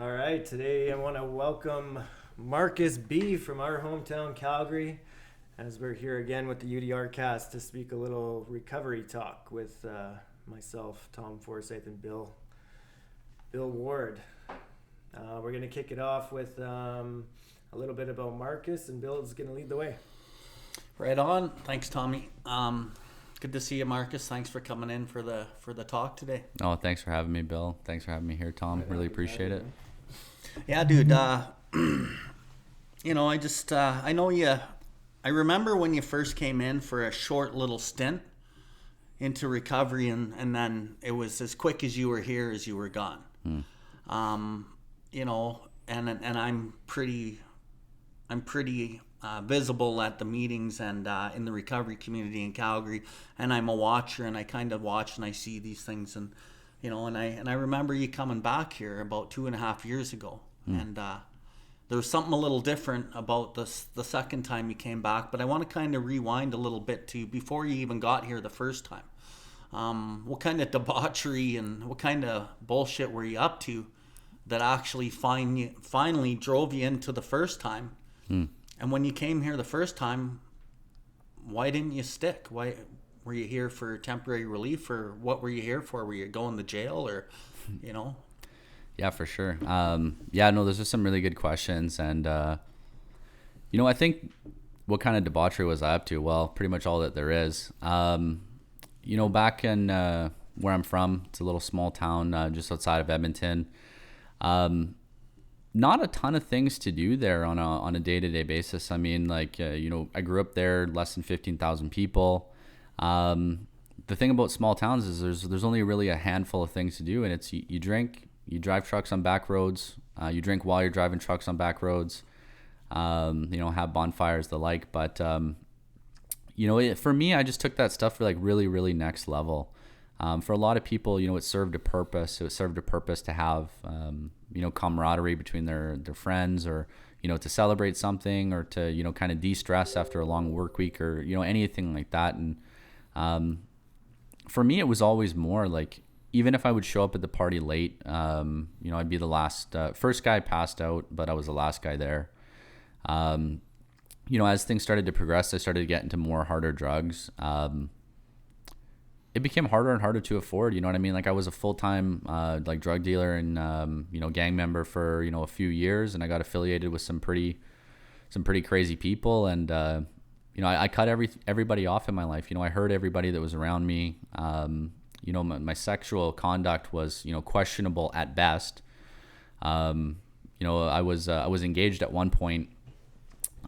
All right, today I want to welcome Marcus B. from our hometown, Calgary, as we're here again with the UDR cast to speak a little recovery talk with myself, Tom Forsyth, and Bill Ward. We're going to kick it off with a little bit about Marcus, and Bill is going to lead the way. Right on. Thanks, Tommy. Good to see you, Marcus. Thanks for coming in for the talk today. Oh, thanks for having me, Bill. Thanks for having me here, Tom. Really appreciate it. Yeah, dude. I know you. I remember when you first came in for a short little stint into recovery, and then it was as quick as you were here as you were gone. And I'm pretty visible at the meetings and in the recovery community in Calgary, and I'm a watcher, and I kind of watch and I see these things, and I remember you coming back here about 2.5 years ago, and there was something a little different about the second time you came back. But I want to kind of rewind a little bit to before you even got here the first time. What kind of debauchery and what kind of bullshit were you up to that actually finally drove you into the first time? And when you came here the first time, why didn't you stick? Why were you here for temporary relief, or what were you here for? Were you going to jail, or, Yeah, for sure. Those are some really good questions. And, I think what kind of debauchery was I up to? Well, pretty much all that there is. Back in where I'm from, it's a little small town just outside of Edmonton. Not a ton of things to do there on a day-to-day basis. I mean, I grew up there, less than 15,000 people. The thing about small towns is there's only really a handful of things to do, and it's you drink, you drive trucks on back roads, you drink while you're driving trucks on back roads, have bonfires, the like. But for me, I just took that stuff for really, really next level. For a lot of people, it served a purpose. It served a purpose to have, camaraderie between their friends, or, to celebrate something, or to, kind of de-stress after a long work week, or, anything like that. And for me, it was always more like, even if I would show up at the party late, I'd be the last, first guy passed out, but I was the last guy there. As things started to progress, I started to get into more harder drugs. It became harder and harder to afford, you know what I mean? I was a full-time, drug dealer and, gang member for, a few years, and I got affiliated with some pretty crazy people. And, I cut everybody off in my life. I hurt everybody that was around me. My sexual conduct was, questionable at best. I was engaged at one point.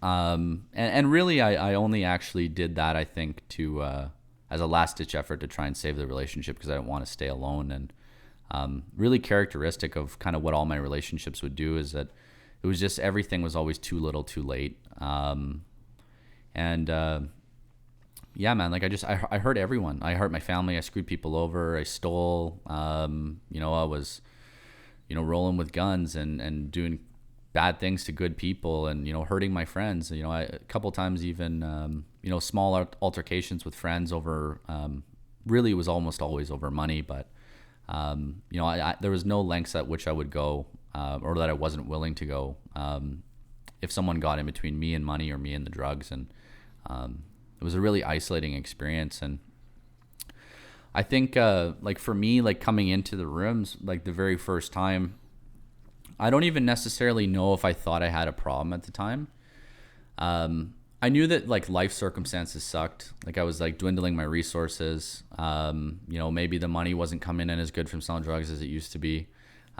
And really I only actually did that, I think, to, as a last-ditch effort to try and save the relationship, because I didn't want to stay alone. And really characteristic of kind of what all my relationships would do is that it was just everything was always too little, too late. I hurt everyone. I hurt my family. I screwed people over. I stole. I was, rolling with guns and doing bad things to good people, and hurting my friends. A couple times even small altercations with friends over really it was almost always over money, but there was no lengths at which I would go or that I wasn't willing to go if someone got in between me and money, or me and the drugs. And it was a really isolating experience. And I think for me, coming into the rooms, the very first time, I don't even necessarily know if I thought I had a problem at the time. I knew that life circumstances sucked. I was dwindling my resources. Maybe the money wasn't coming in as good from selling drugs as it used to be.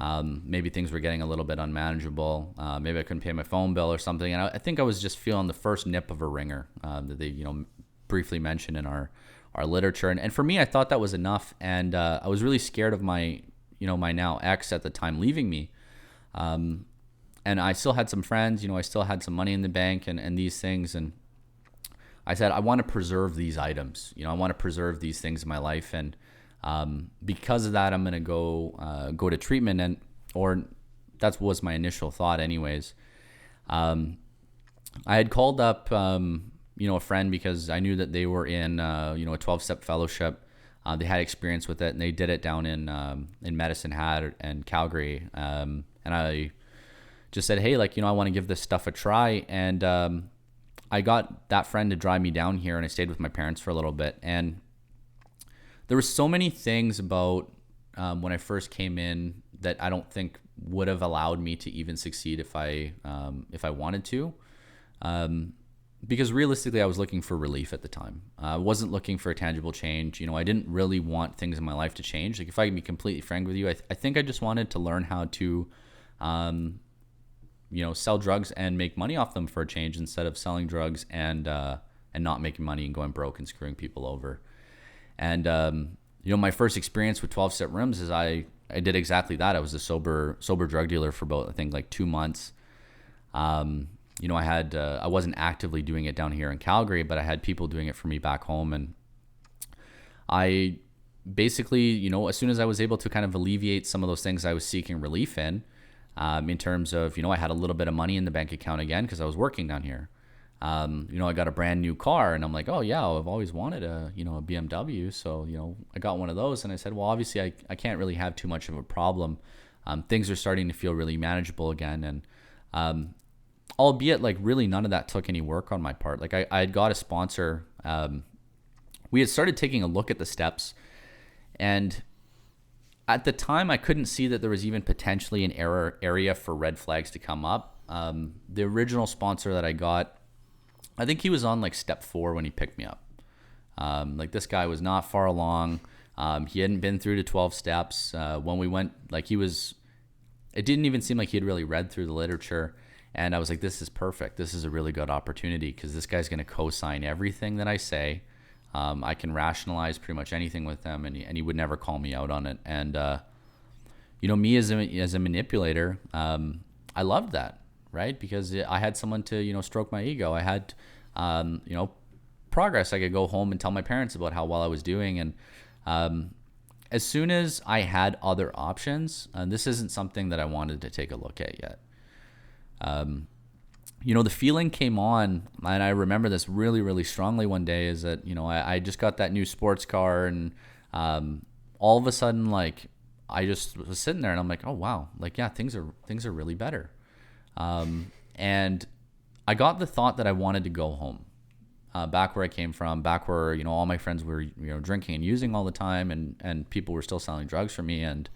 Maybe things were getting a little bit unmanageable. Maybe I couldn't pay my phone bill or something. And I think I was just feeling the first nip of a ringer that they, briefly mentioned in our literature. And for me, I thought that was enough. And I was really scared of my now ex at the time leaving me. And I still had some friends, I still had some money in the bank and these things. And I said, I want to preserve these items. I want to preserve these things in my life. And because of that, I'm going to go to treatment. Or that was my initial thought anyways. I had called up, a friend, because I knew that they were in, a 12-step fellowship. They had experience with it, and they did it down in Medicine Hat and Calgary. And I just said, hey, like, I want to give this stuff a try. And I got that friend to drive me down here, and I stayed with my parents for a little bit. And there were so many things about when I first came in that I don't think would have allowed me to even succeed if I wanted to. Because realistically, I was looking for relief at the time. I wasn't looking for a tangible change. I didn't really want things in my life to change. Like, if I can be completely frank with you, I think I just wanted to learn how to, sell drugs and make money off them for a change, instead of selling drugs and not making money and going broke and screwing people over. And my first experience with 12-step rooms is I did exactly that. I was a sober drug dealer for about, I think, like 2 months. I wasn't actively doing it down here in Calgary, but I had people doing it for me back home. And I basically, as soon as I was able to kind of alleviate some of those things I was seeking relief in terms of, I had a little bit of money in the bank account again because I was working down here. I got a brand new car, and I'm like, oh yeah, I've always wanted a BMW. So, I got one of those, and I said, well, obviously I can't really have too much of a problem. Things are starting to feel really manageable again. And, albeit like really none of that took any work on my part. Like I had got a sponsor. We had started taking a look at the steps, and at the time I couldn't see that there was even potentially an area for red flags to come up. The original sponsor that I got, I think he was on like step 4 when he picked me up. Like, this guy was not far along. He hadn't been through to 12 steps. When we went, like, it didn't even seem like he had really read through the literature. And I was like, this is perfect. This is a really good opportunity, because this guy's going to co-sign everything that I say. I can rationalize pretty much anything with him, and he would never call me out on it. And, me as a manipulator, I loved that, right? Because I had someone to, stroke my ego. I had, progress. I could go home and tell my parents about how well I was doing. And as soon as I had other options, and this isn't something that I wanted to take a look at yet. The feeling came on, and I remember this really, really strongly one day, is that, I just got that new sports car, and all of a sudden, like, I just was sitting there, and I'm like, oh, wow. Like, yeah, things are really better. And I got the thought that I wanted to go home, back where I came from, back where, all my friends were, drinking and using all the time, and people were still selling drugs for me. And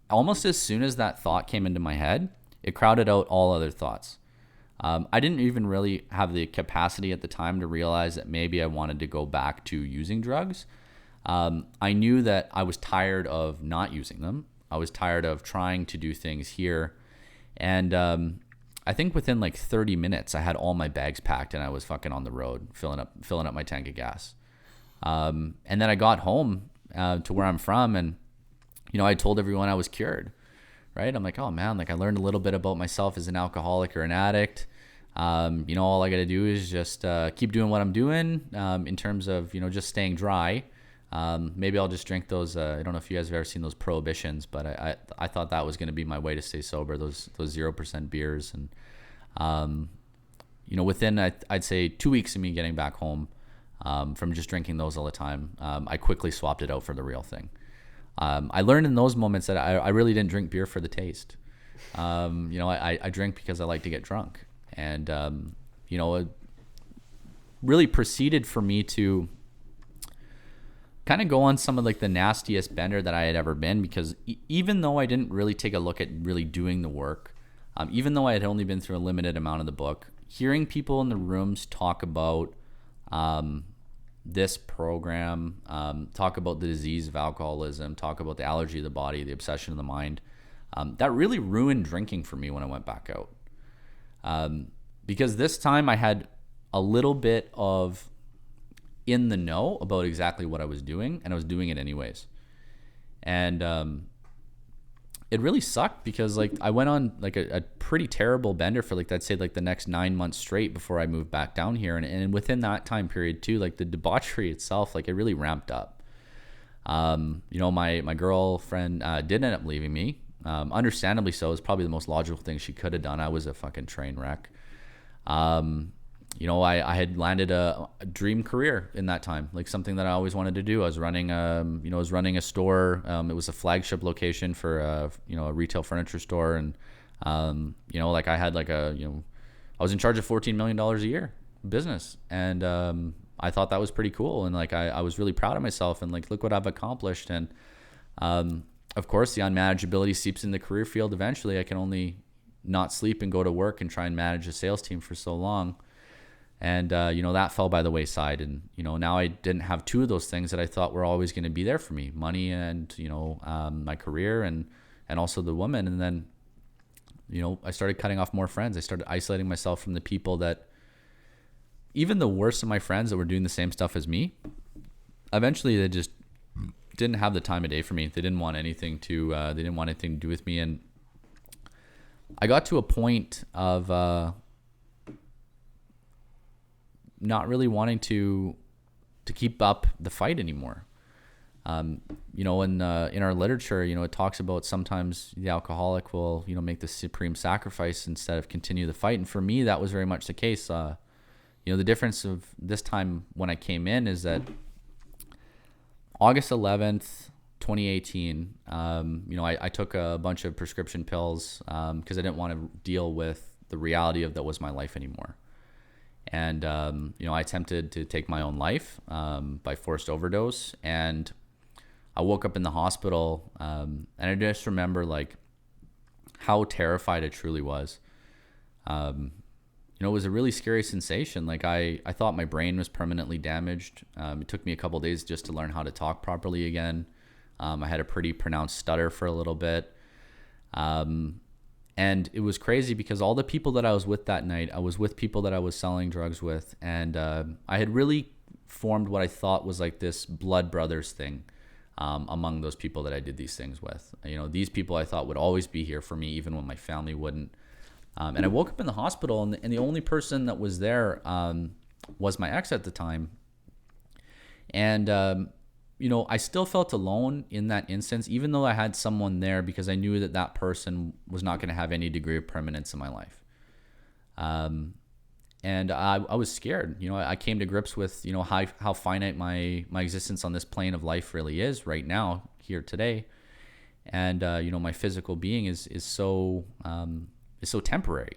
almost as soon as that thought came into my head, it crowded out all other thoughts. I didn't even really have the capacity at the time to realize that maybe I wanted to go back to using drugs. I knew that I was tired of not using them. I was tired of trying to do things here. And I think within like 30 minutes, I had all my bags packed, and I was fucking on the road, filling up my tank of gas. And then I got home to where I'm from, and I told everyone I was cured. Right? I'm like, oh man, like, I learned a little bit about myself as an alcoholic or an addict. All I got to do is just keep doing what I'm doing in terms of, just staying dry. Maybe I'll just drink those. I don't know if you guys have ever seen those prohibitions, but I thought that was going to be my way to stay sober. Those 0% beers. And, within, I'd say 2 weeks of me getting back home from just drinking those all the time, I quickly swapped it out for the real thing. I learned in those moments that I really didn't drink beer for the taste. I drink because I like to get drunk. And, it really proceeded for me to kind of go on some of like the nastiest bender that I had ever been, because even though I didn't really take a look at really doing the work, even though I had only been through a limited amount of the book, hearing people in the rooms talk about this program, talk about the disease of alcoholism, talk about the allergy of the body, the obsession of the mind, that really ruined drinking for me when I went back out. Because this time I had a little bit of in the know about exactly what I was doing, and I was doing it anyways. And it really sucked, because like I went on like a pretty terrible bender for like, I'd say like the next 9 months straight before I moved back down here. And within that time period too, like the debauchery itself, like it really ramped up. My girlfriend did end up leaving me. Understandably so. It's probably the most logical thing she could have done. I was a fucking train wreck. I had landed a dream career in that time, like something that I always wanted to do. I was running, a store. It was a flagship location for, a retail furniture store. And, I had I was in charge of $14 million a year business. And, I thought that was pretty cool. And I was really proud of myself and look what I've accomplished. And, of course the unmanageability seeps in the career field. Eventually I can only not sleep and go to work and try and manage a sales team for so long. And, that fell by the wayside. And, now I didn't have two of those things that I thought were always going to be there for me: money and, my career and also the woman. And then, I started cutting off more friends. I started isolating myself from the people that, even the worst of my friends that were doing the same stuff as me, eventually they just didn't have the time of day for me. They didn't want anything to do with me. And I got to a point of, not really wanting to keep up the fight anymore. In our literature, it talks about sometimes the alcoholic will, make the supreme sacrifice instead of continue the fight. And for me, that was very much the case. The difference of this time when I came in is that August 11th, 2018, I took a bunch of prescription pills because I didn't want to deal with the reality of that was my life anymore. And, I attempted to take my own life by forced overdose. And I woke up in the hospital and I just remember how terrified I truly was. It was a really scary sensation. I thought my brain was permanently damaged. It took me a couple of days just to learn how to talk properly again. I had a pretty pronounced stutter for a little bit. And it was crazy because all the people that I was with that night, I was with people that I was selling drugs with. And I had really formed what I thought was this blood brothers thing among those people that I did these things with. These people I thought would always be here for me, even when my family wouldn't. And I woke up in the hospital, and the only person that was there was my ex at the time. And, I still felt alone in that instance, even though I had someone there, because I knew that person was not going to have any degree of permanence in my life. And I was scared. I came to grips with, how finite my existence on this plane of life really is right now, here today. And, my physical being is so temporary.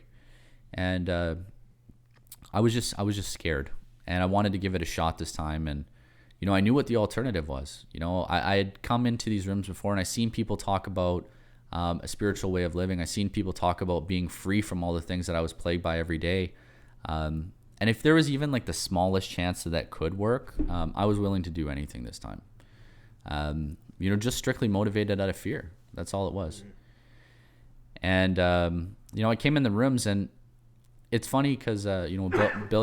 And I was just scared, and I wanted to give it a shot this time. And I knew what the alternative was. I had come into these rooms before, and I seen people talk about a spiritual way of living. I seen people talk about being free from all the things that I was plagued by every day. And if there was even the smallest chance that could work, I was willing to do anything this time. Just strictly motivated out of fear. That's all it was. And I came in the rooms, and it's funny because Bill,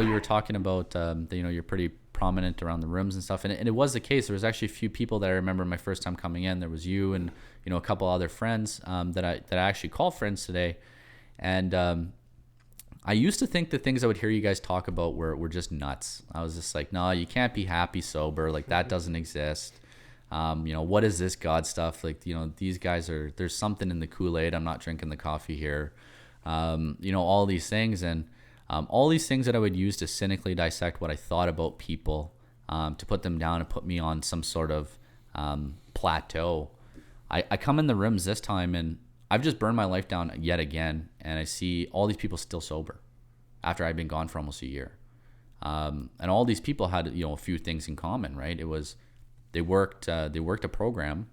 you were talking about you're pretty prominent around the rooms and stuff, and it was the case. There was actually a few people that I remember my first time coming in. There was you and a couple other friends that I actually call friends today. And I used to think the things I would hear you guys talk about were just nuts. I was just no, you can't be happy sober. That doesn't exist. What is this God stuff? These guys there's something in the Kool-Aid. I'm not drinking the coffee here. All these things, and all these things that I would use to cynically dissect what I thought about people, to put them down and put me on some sort of plateau. I come in the rooms this time, and I've just burned my life down yet again, and I see all these people still sober after I'd been gone for almost a year. And all these people had a few things in common, right? It was they worked a program.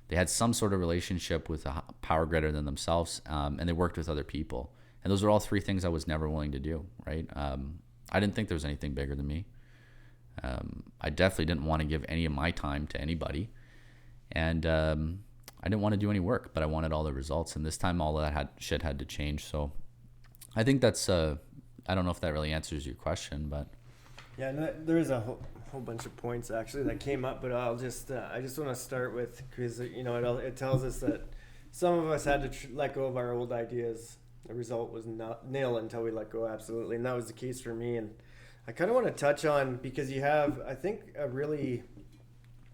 They had some sort of relationship with a power greater than themselves, and they worked with other people. And those are all three things I was never willing to do, right? I didn't think there was anything bigger than me. I definitely didn't want to give any of my time to anybody. And I didn't want to do any work, but I wanted all the results. And this time all of that shit had to change. So I think that's, I don't know if that really answers your question, but. Yeah, no, there is a whole bunch of points actually that came up, but I'll just I just want to start with, because it tells us that some of us had to let go of our old ideas. The result was not nil until we let go, absolutely, and that was the case for me. And I kind of want to touch on, because you have, I think, a really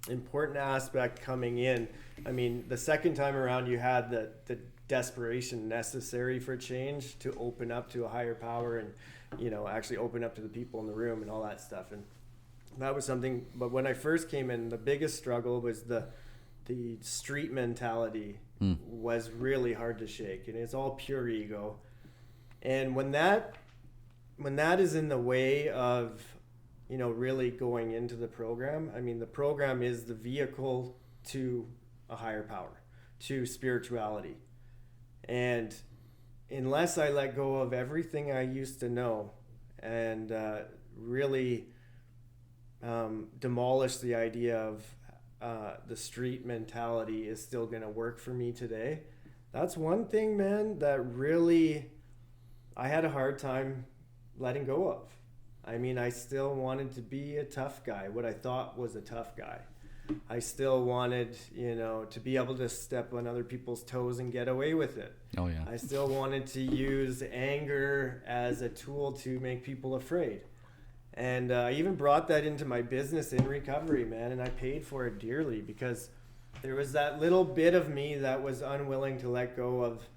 important aspect coming in. I mean, the second time around you had the desperation necessary for change to open up to a higher power and, actually open up to the people in the room and all that stuff. And that was something. But when I first came in, the biggest struggle was the street mentality was really hard to shake, and it's all pure ego. And when that is in the way of, really going into the program, I mean, the program is the vehicle to a higher power, to spirituality. And unless I let go of everything I used to know and really demolish the idea of the street mentality is still going to work for me today, that's one thing, man, that really I had a hard time letting go of. I mean, I still wanted to be a tough guy, what I thought was a tough guy. I still wanted, to be able to step on other people's toes and get away with it. Oh, yeah. I still wanted to use anger as a tool to make people afraid. And I even brought that into my business in recovery, man, and I paid for it dearly because there was that little bit of me that was unwilling to let go of.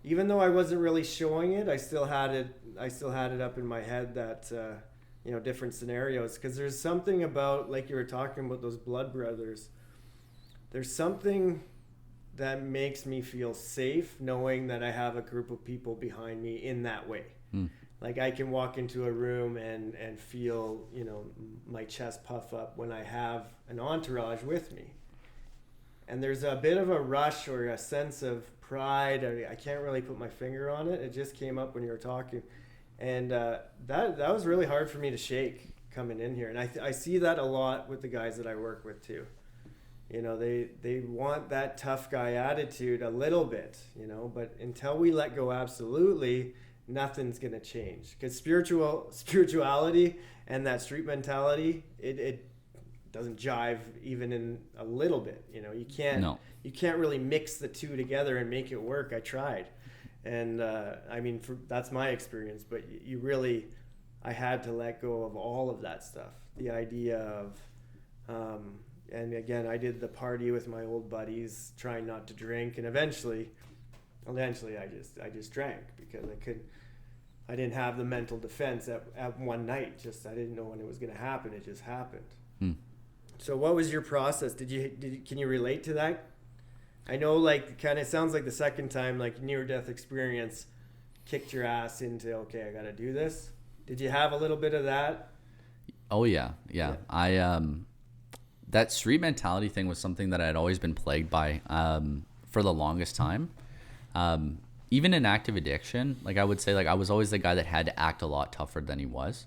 Even though I wasn't really showing it, I still had it up in my head that different scenarios, because there's something about, like you were talking about, those blood brothers. There's something that makes me feel safe knowing that I have a group of people behind me in that way. Like I can walk into a room and feel, my chest puff up when I have an entourage with me. And there's a bit of a rush or a sense of pride. I can't really put my finger on it. It just came up when you were talking. And that was really hard for me to shake coming in here. And I see that a lot with the guys that I work with too. They want that tough guy attitude a little bit, but until we let go absolutely, nothing's going to change. Because spirituality and that street mentality, it doesn't jive even in a little bit. You can't really mix the two together and make it work. I tried. And that's my experience, but I had to let go of all of that stuff. The idea of, and again, I did the party with my old buddies, trying not to drink. And eventually I just drank because I didn't have the mental defense at one night. I didn't know when it was going to happen. It just happened. So what was your process? Can you relate to that? I know, kind of sounds like the second time, near-death experience kicked your ass into, okay, I got to do this. Did you have a little bit of that? Oh, yeah. That street mentality thing was something that I had always been plagued by for the longest time. Even in active addiction, I would say, I was always the guy that had to act a lot tougher than he was.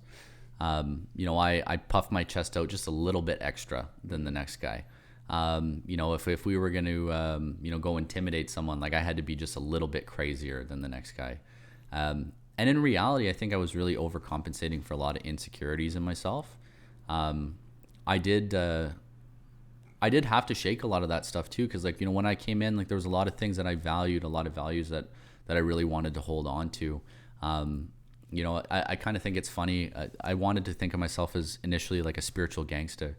I puffed my chest out just a little bit extra than the next guy. If we were going to, go intimidate someone, I had to be just a little bit crazier than the next guy. And in reality, I think I was really overcompensating for a lot of insecurities in myself. I did have to shake a lot of that stuff too. Cause when I came in, there was a lot of things that I valued, a lot of values that I really wanted to hold on to. I kind of think it's funny. I wanted to think of myself as initially a spiritual gangster.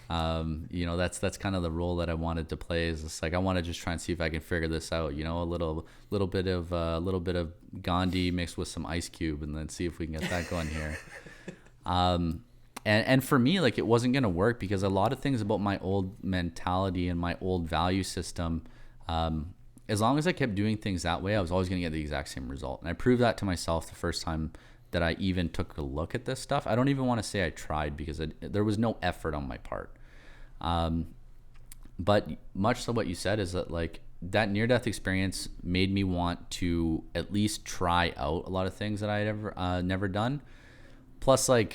That's kind of the role that I wanted to play. Is just I want to just try and see if I can figure this out. A little bit of Gandhi mixed with some Ice Cube, and then see if we can get that going here. And for me, it wasn't gonna work because a lot of things about my old mentality and my old value system, as long as I kept doing things that way, I was always gonna get the exact same result. And I proved that to myself the first time that I even took a look at this stuff. I don't even want to say I tried because there was no effort on my part. But much like what you said is that that near-death experience made me want to at least try out a lot of things that I had ever never done. Plus, I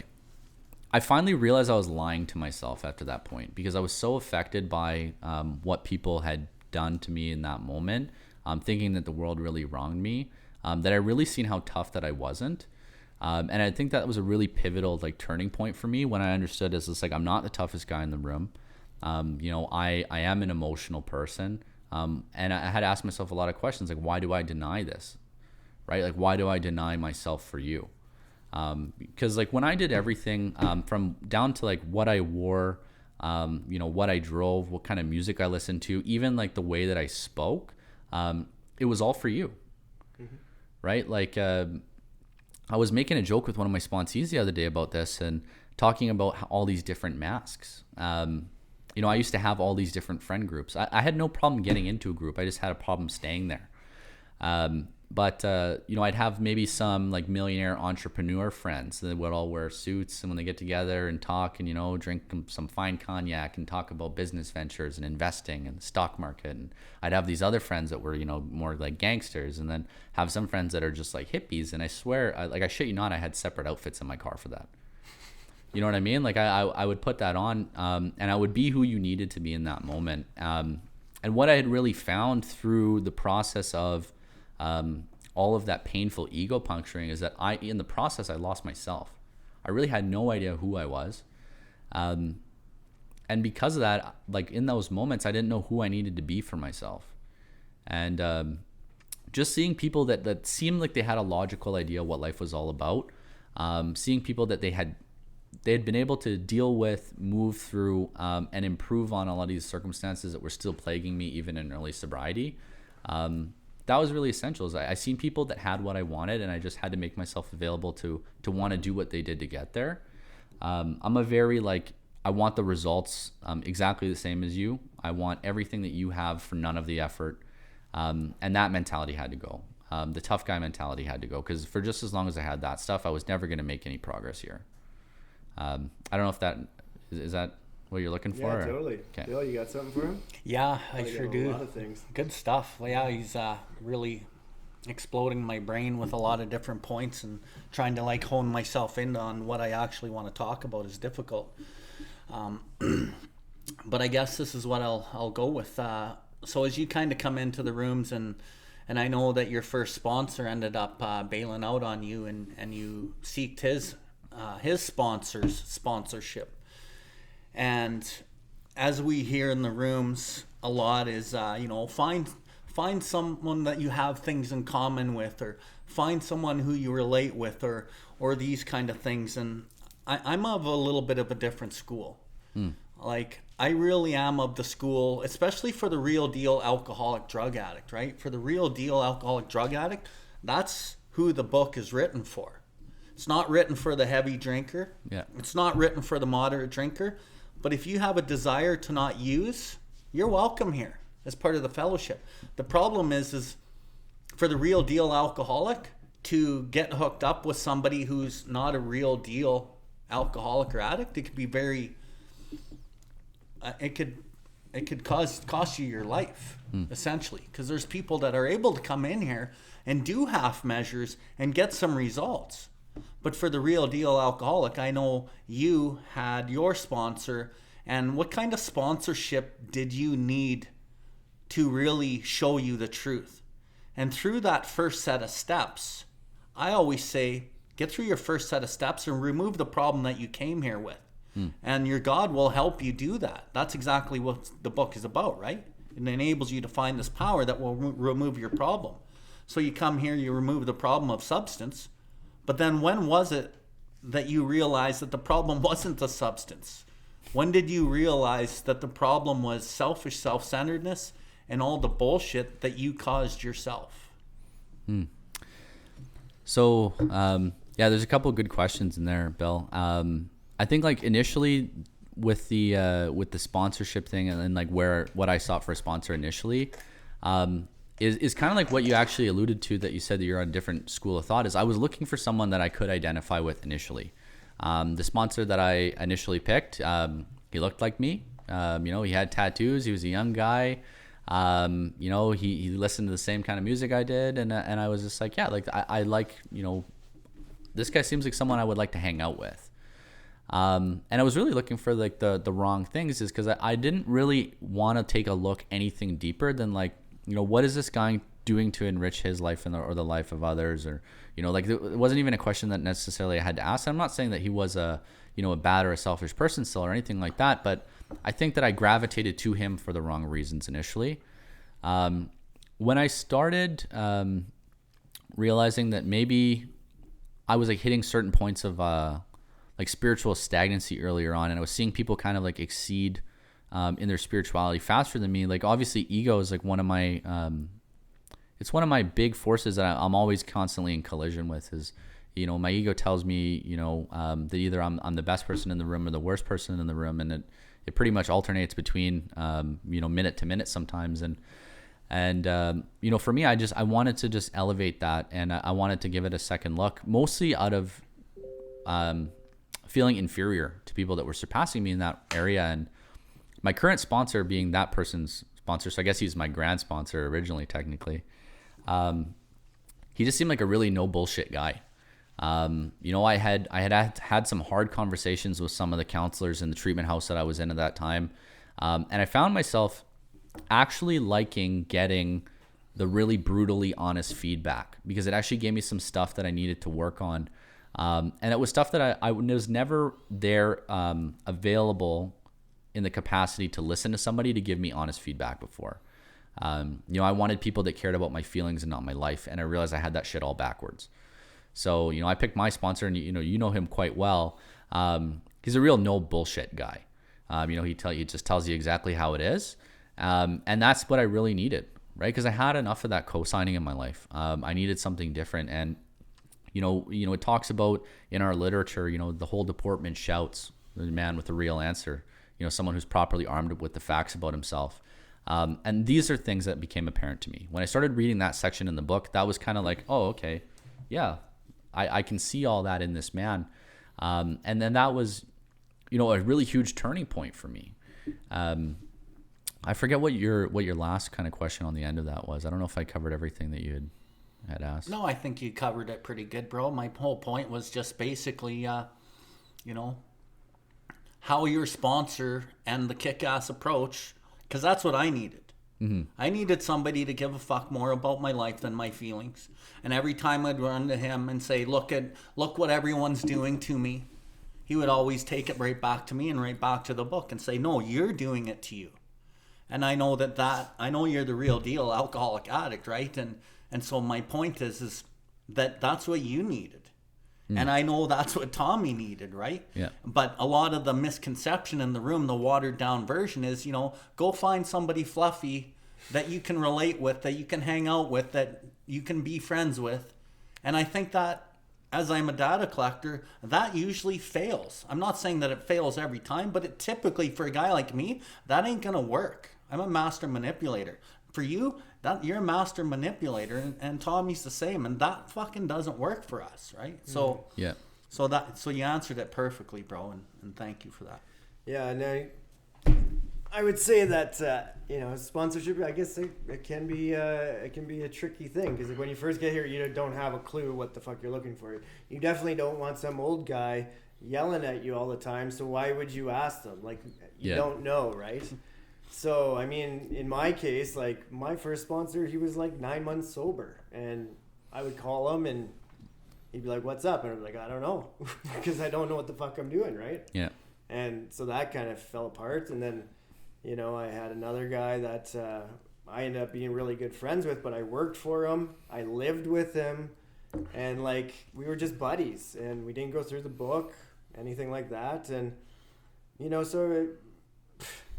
finally realized I was lying to myself after that point because I was so affected by what people had done to me in that moment, thinking that the world really wronged me, that I really seen how tough that I wasn't. And I think that was a really pivotal turning point for me when I understood it's I'm not the toughest guy in the room. I am an emotional person. And I had to ask myself a lot of questions why do I deny this? Right? Why do I deny myself for you? Because when I did everything from down to what I wore, what I drove, what kind of music I listened to, even the way that I spoke, it was all for you, right? Like, I was making a joke with one of my sponsees the other day about this and talking about all these different masks. You know, I used to have all these different friend groups. I had no problem getting into a group. I just had a problem staying there. But you know, I'd have maybe some like millionaire entrepreneur friends that would all wear suits, and when they get together and talk and, you know, drink some fine cognac and talk about business ventures and investing and the stock market. And I'd have these other friends that were, you know, more like gangsters, and then have some friends that are just like hippies. And I swear, I shit you not, I had separate outfits in my car for that. You know what I mean? Like I would put that on, and I would be who you needed to be in that moment. And what I had really found through the process of all of that painful ego puncturing is that in the process, I lost myself. I really had no idea who I was. And because of that, like in those moments, I didn't know who I needed to be for myself. And just seeing people that seemed like they had a logical idea what life was all about, seeing people that they had been able to deal with, move through, and improve on a lot of these circumstances that were still plaguing me even in early sobriety. That was really essential. I seen people that had what I wanted, and I just had to make myself available to want to do what they did to get there. I'm a very I want the results exactly the same as you. I want everything that you have for none of the effort. And that mentality had to go. The tough guy mentality had to go, because for just as long as I had that stuff, I was never going to make any progress here. I don't know if that is that what you're looking for? Yeah, totally. Okay. Bill, you got something for him? Yeah, I sure do. A lot of things. Good stuff. Well, yeah, he's really exploding my brain with a lot of different points, and trying to hone myself in on what I actually want to talk about is difficult. But I guess this is what I'll go with. So as you kind of come into the rooms, and I know that your first sponsor ended up bailing out on you, and you seeked his sponsor's sponsorship. And as we hear in the rooms a lot is, find someone that you have things in common with, or find someone who you relate with, or these kind of things. And I'm of a little bit of a different school. I really am of the school, especially for the real deal alcoholic drug addict, right? For the real deal alcoholic drug addict, that's who the book is written for. It's not written for the heavy drinker. Yeah. It's not written for the moderate drinker. But if you have a desire to not use, you're welcome here as part of the fellowship. The problem is for the real deal alcoholic to get hooked up with somebody who's not a real deal alcoholic or addict. It could be very, it could cost you your life, essentially, because there's people that are able to come in here and do half measures and get some results. But for the real deal alcoholic, I know you had your sponsor, and what kind of sponsorship did you need to really show you the truth? And through that first set of steps, I always say, get through your first set of steps and remove the problem that you came here with. And your God will help you do that. That's exactly what the book is about, right? It enables you to find this power that will remove your problem. So you come here, you remove the problem of substance. But then when was it that you realized that the problem wasn't the substance? When did you realize that the problem was selfish self-centeredness and all the bullshit that you caused yourself? So, yeah, there's a couple of good questions in there, Bill. I think initially with the sponsorship thing, and what I sought for a sponsor initially, is kind of like what you actually alluded to, that you said that you're on a different school of thought. Is I was looking for someone that I could identify with initially. The sponsor that I initially picked, he looked like me. He had tattoos. He was a young guy. He listened to the same kind of music I did, and I was just like, yeah, I like, this guy seems like someone I would like to hang out with. And I was really looking for the wrong things, is because I didn't really want to take a look anything deeper than what is this guy doing to enrich his life or the life of others, or it wasn't even a question that necessarily I had to ask. I'm not saying that he was a bad or a selfish person still or anything like that, but I think that I gravitated to him for the wrong reasons initially. When I started realizing that maybe I was hitting certain points of spiritual stagnancy earlier on, and I was seeing people kind of exceed in their spirituality faster than me. Obviously ego is one of my it's one of my big forces that I'm always constantly in collision with is, you know, my ego tells me, you know, that either I'm the best person in the room or the worst person in the room. And it pretty much alternates between, you know, minute to minute sometimes. And you know, for me, I wanted to just elevate that, and I wanted to give it a second look, mostly out of feeling inferior to people that were surpassing me in that area. And my current sponsor being that person's sponsor, so I guess he's my grand sponsor originally, technically. He just seemed like a really no bullshit guy. You know, I had some hard conversations with some of the counselors in the treatment house that I was in at that time. And I found myself actually liking getting the really brutally honest feedback, because it actually gave me some stuff that I needed to work on. And it was stuff that I was never there, available in the capacity to listen to somebody to give me honest feedback before. You know, I wanted people that cared about my feelings and not my life. And I realized I had that shit all backwards. So, you know, I picked my sponsor, and you know him quite well. He's a real no bullshit guy. You know, he just tells you exactly how it is. And that's what I really needed, right? Because I had enough of that co-signing in my life. I needed something different. And, you know, it talks about in our literature, you know, the whole deportment shouts, the man with the real answer, you know, someone who's properly armed with the facts about himself. And these are things that became apparent to me. When I started reading that section in the book, that was kind of like, oh, okay, yeah, I can see all that in this man. And then that was, you know, a really huge turning point for me. I forget what your last kind of question on the end of that was. I don't know if I covered everything that you had asked. No, I think you covered it pretty good, bro. My whole point was just basically, you know, how your sponsor and the kick-ass approach, because that's what I needed. Mm-hmm. I needed somebody to give a fuck more about my life than my feelings. And every time I'd run to him and say, look what everyone's doing to me, he would always take it right back to me and right back to the book and say, no, you're doing it to you. And I know I know you're the real deal alcoholic addict, right? And so my point is that's what you needed. And I know that's what Tommy needed, right? Yeah. But a lot of the misconception in the room, the watered down version is, you know, go find somebody fluffy that you can relate with, that you can hang out with, that you can be friends with. And I think that as I'm a data collector, that usually fails. I'm not saying that it fails every time, but it typically, for a guy like me, that ain't going to work. I'm a master manipulator. For you, you're a master manipulator, and Tommy's the same, and that fucking doesn't work for us, right? So yeah. So you answered it perfectly, bro, and thank you for that. Yeah, and I would say that you know, sponsorship, I guess it can be a tricky thing, because when you first get here, you don't have a clue what the fuck you're looking for. You definitely don't want some old guy yelling at you all the time. So why would you ask them? Like, you don't know, right? So, I mean, in my case, like, my first sponsor, he was like 9 months sober, and I would call him and he'd be like, what's up? And I'm like, I don't know, because I don't know what the fuck I'm doing, right? Yeah. And so that kind of fell apart. And then, you know, I had another guy that I ended up being really good friends with, but I worked for him, I lived with him, and like, we were just buddies, and we didn't go through the book, anything like that. And, you know, so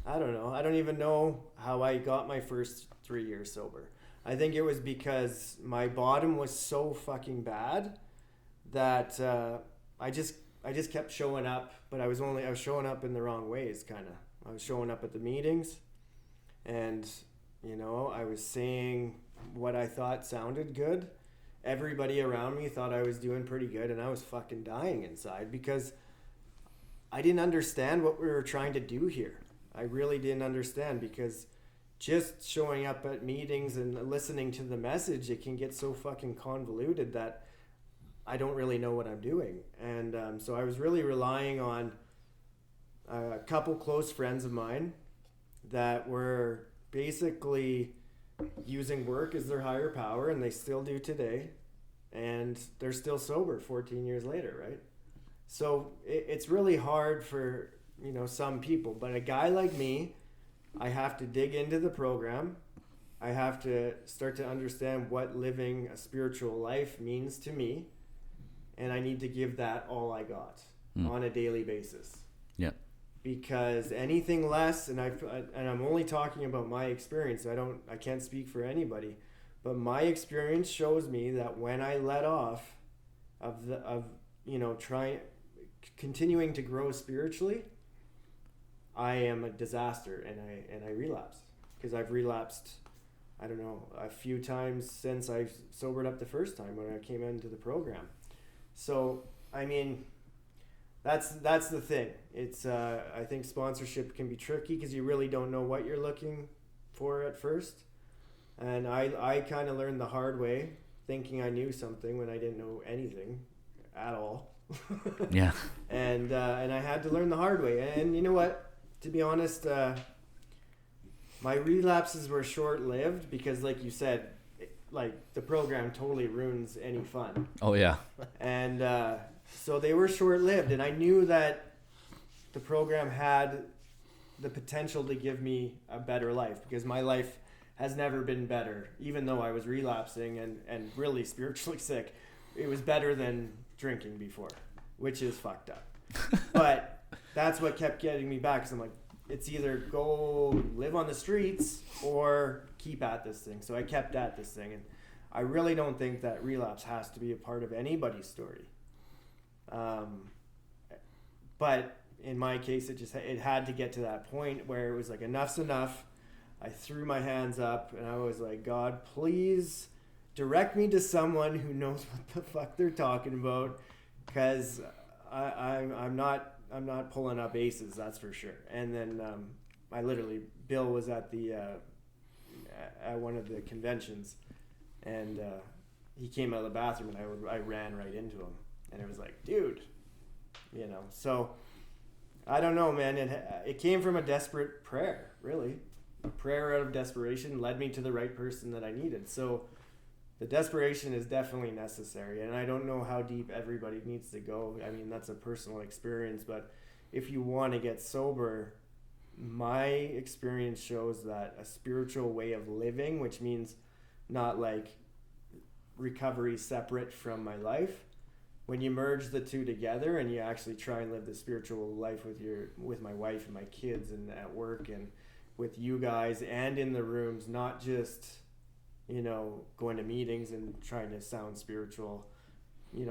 I don't know. I don't even know how I got my first 3 years sober. I think it was because my bottom was so fucking bad that I just kept showing up, but I was showing up in the wrong ways, kind of. I was showing up at the meetings, and, you know, I was saying what I thought sounded good. Everybody around me thought I was doing pretty good, and I was fucking dying inside because I didn't understand what we were trying to do here. I really didn't understand, because just showing up at meetings and listening to the message, it can get so fucking convoluted that I don't really know what I'm doing. And so I was really relying on a couple close friends of mine that were basically using work as their higher power, and they still do today, and they're still sober 14 years later, right? So it's really hard for, you know, some people, but a guy like me, I have to dig into the program. I have to start to understand what living a spiritual life means to me, and I need to give that all I got on a daily basis. Yeah. Because anything less, and I'm only talking about my experience. I can't speak for anybody, But my experience shows me that when I let off of continuing to grow spiritually, I am a disaster, and I relapse, because I've relapsed, I don't know, a few times since I sobered up the first time when I came into the program. So I mean, that's the thing. It's I think sponsorship can be tricky because you really don't know what you're looking for at first. And I kind of learned the hard way, thinking I knew something when I didn't know anything at all. Yeah. And I had to learn the hard way. And you know what? To be honest, my relapses were short-lived because, like you said, the program totally ruins any fun. Oh yeah. And so they were short-lived, and I knew that the program had the potential to give me a better life, because my life has never been better. Even though I was relapsing and really spiritually sick, it was better than drinking before, which is fucked up. But that's what kept getting me back, because I'm like, it's either go live on the streets or keep at this thing. So I kept at this thing, and I really don't think that relapse has to be a part of anybody's story. But in my case, it had to get to that point where it was like, enough's enough. I threw my hands up, and I was like, God, please direct me to someone who knows what the fuck they're talking about, because I'm not pulling up aces, that's for sure. And then Bill was at one of the conventions, and he came out of the bathroom, and I ran right into him, and it was like, dude, So I don't know, man. It came from a desperate prayer, really. A prayer out of desperation led me to the right person that I needed. So the desperation is definitely necessary, and I don't know how deep everybody needs to go. I mean, that's a personal experience, but if you want to get sober, my experience shows that a spiritual way of living, which means not like recovery separate from my life, when you merge the two together and you actually try and live the spiritual life with my wife and my kids and at work and with you guys and in the rooms, not just, going to meetings and trying to sound spiritual,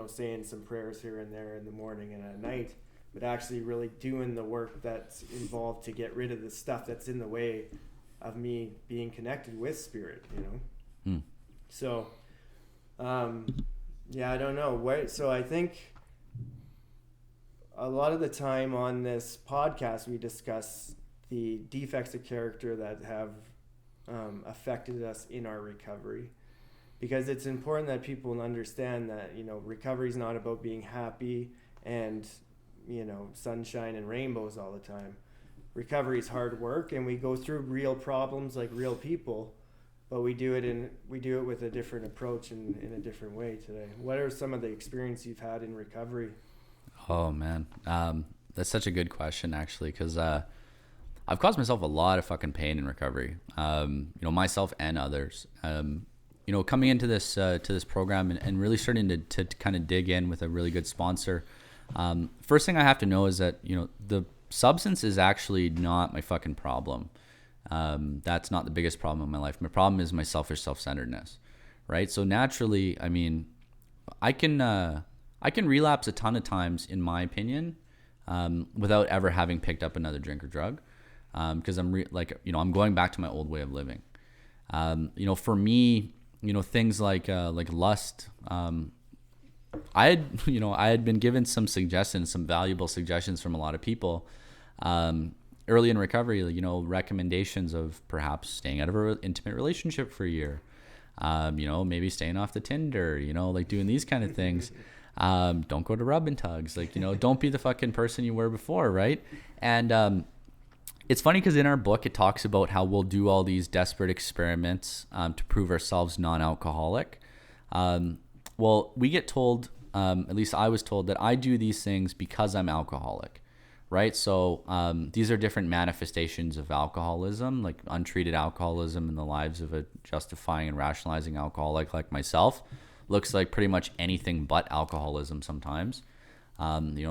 saying some prayers here and there in the morning and at night, but actually really doing the work that's involved to get rid of the stuff that's in the way of me being connected with spirit, So, yeah, I don't know. So I think a lot of the time on this podcast, we discuss the defects of character that have affected us in our recovery, because it's important that people understand that recovery is not about being happy and sunshine and rainbows all the time. Recovery is hard work, and we go through real problems like real people, but we do it with a different approach and in a different way today. What are some of the experience you've had in recovery? Oh man, that's such a good question, actually, because I've caused myself a lot of fucking pain in recovery, myself and others. Coming into this to this program and really starting to kind of dig in with a really good sponsor. First thing I have to know is that the substance is actually not my fucking problem. That's not the biggest problem in my life. My problem is my selfish self-centeredness, right? So naturally, I mean, I can relapse a ton of times, in my opinion, without ever having picked up another drink or drug. Because I'm going back to my old way of living. For me, things like lust. I had been given some suggestions, some valuable suggestions from a lot of people, early in recovery. Recommendations of perhaps staying out of an intimate relationship for a year. Maybe staying off the Tinder. Doing these kind of things. Don't go to rub and tugs. Don't be the fucking person you were before, right? And it's funny because in our book, it talks about how we'll do all these desperate experiments to prove ourselves non-alcoholic. Well, we get told, at least I was told, that I do these things because I'm alcoholic, right? So these are different manifestations of alcoholism, like untreated alcoholism in the lives of a justifying and rationalizing alcoholic like myself. Looks like pretty much anything but alcoholism sometimes.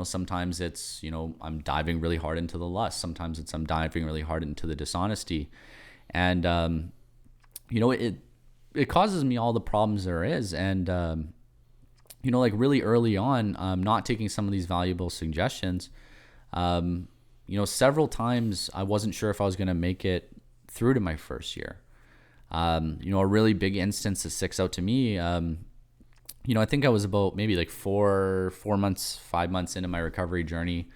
Sometimes it's, I'm diving really hard into the lust. Sometimes it's I'm diving really hard into the dishonesty. And, it's it causes me all the problems there is. And, you know, like really early on, not taking some of these valuable suggestions, you know, several times I wasn't sure if I was going to make it through to my first year. You know, a really big instance that sticks out to me, you know, I think I was about maybe like 5 months into my recovery journey,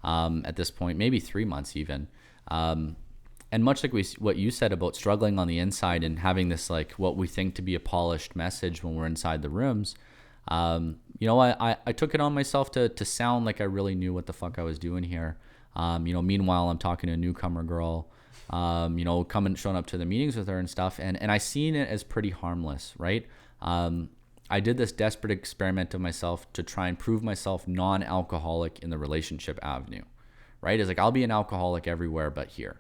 at this point, maybe 3 months even. And much like what you said about struggling on the inside and having this, like what we think to be a polished message when we're inside the rooms, you know, I took it on myself to sound like I really knew what the fuck I was doing here. You know, meanwhile, I'm talking to a newcomer girl, you know, showing up to the meetings with her and stuff. And I seen it as pretty harmless, right? I did this desperate experiment of myself to try and prove myself non-alcoholic in the relationship avenue, right? It's like, I'll be an alcoholic everywhere but here.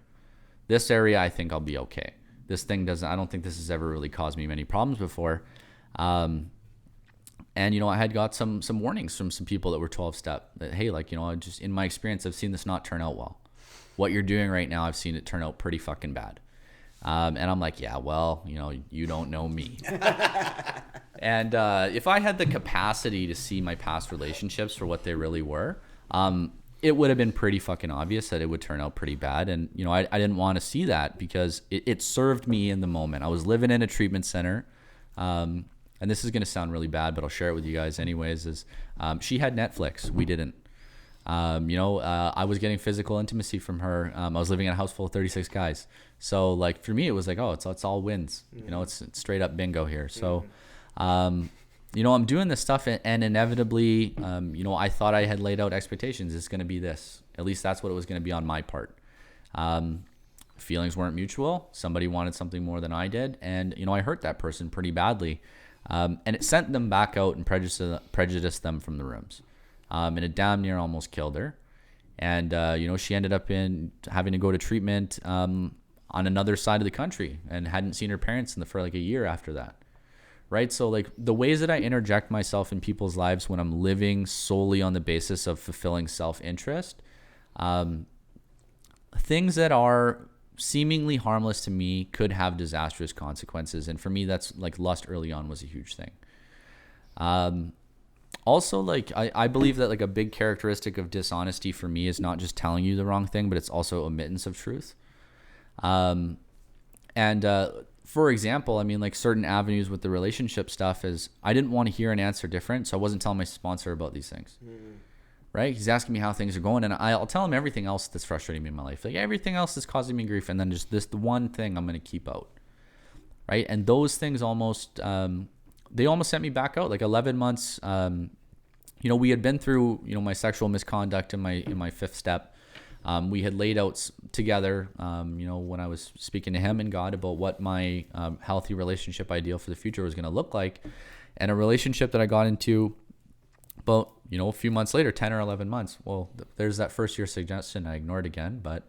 This area, I think I'll be okay. This thing I don't think this has ever really caused me many problems before. And, you know, I had got some warnings from some people that were 12-step that, hey, like, you know, just in my experience, I've seen this not turn out well. What you're doing right now, I've seen it turn out pretty fucking bad. And I'm like, yeah, well, you know, you don't know me. And if I had the capacity to see my past relationships for what they really were, it would have been pretty fucking obvious that it would turn out pretty bad. And, you know, I didn't want to see that because it served me in the moment. I was living in a treatment center. And this is going to sound really bad, but I'll share it with you guys anyways, she had Netflix. We didn't. You know, I was getting physical intimacy from her. I was living in a house full of 36 guys. So, like, for me, it was like, oh, it's all wins. You know, it's straight up bingo here. So, you know, I'm doing this stuff and inevitably, you know, I thought I had laid out expectations. It's going to be this. At least that's what it was going to be on my part. Feelings weren't mutual. Somebody wanted something more than I did. And, you know, I hurt that person pretty badly. And it sent them back out and prejudiced them from the rooms. And it damn near almost killed her. And, you know, she ended up having to go to treatment on another side of the country and hadn't seen her parents for like a year after that. Right? So, like, the ways that I interject myself in people's lives when I'm living solely on the basis of fulfilling self-interest, things that are seemingly harmless to me could have disastrous consequences. And for me, that's like lust early on was a huge thing. Also, like, I believe that like a big characteristic of dishonesty for me is not just telling you the wrong thing, but it's also omittance of truth. For example, I mean, like certain avenues with the relationship stuff is I didn't want to hear an answer different. So I wasn't telling my sponsor about these things, right? He's asking me how things are going and I'll tell him everything else that's frustrating me in my life. Like everything else that's causing me grief. And then just the one thing I'm going to keep out. Right. And those things almost, they almost sent me back out like 11 months. You know, we had been through, you know, my sexual misconduct in my fifth step. We had laid out together, you know, when I was speaking to him and God about what my healthy relationship ideal for the future was going to look like. And a relationship that I got into about, you know, a few months later, 10 or 11 months. Well, there's that first year suggestion I ignored again. But,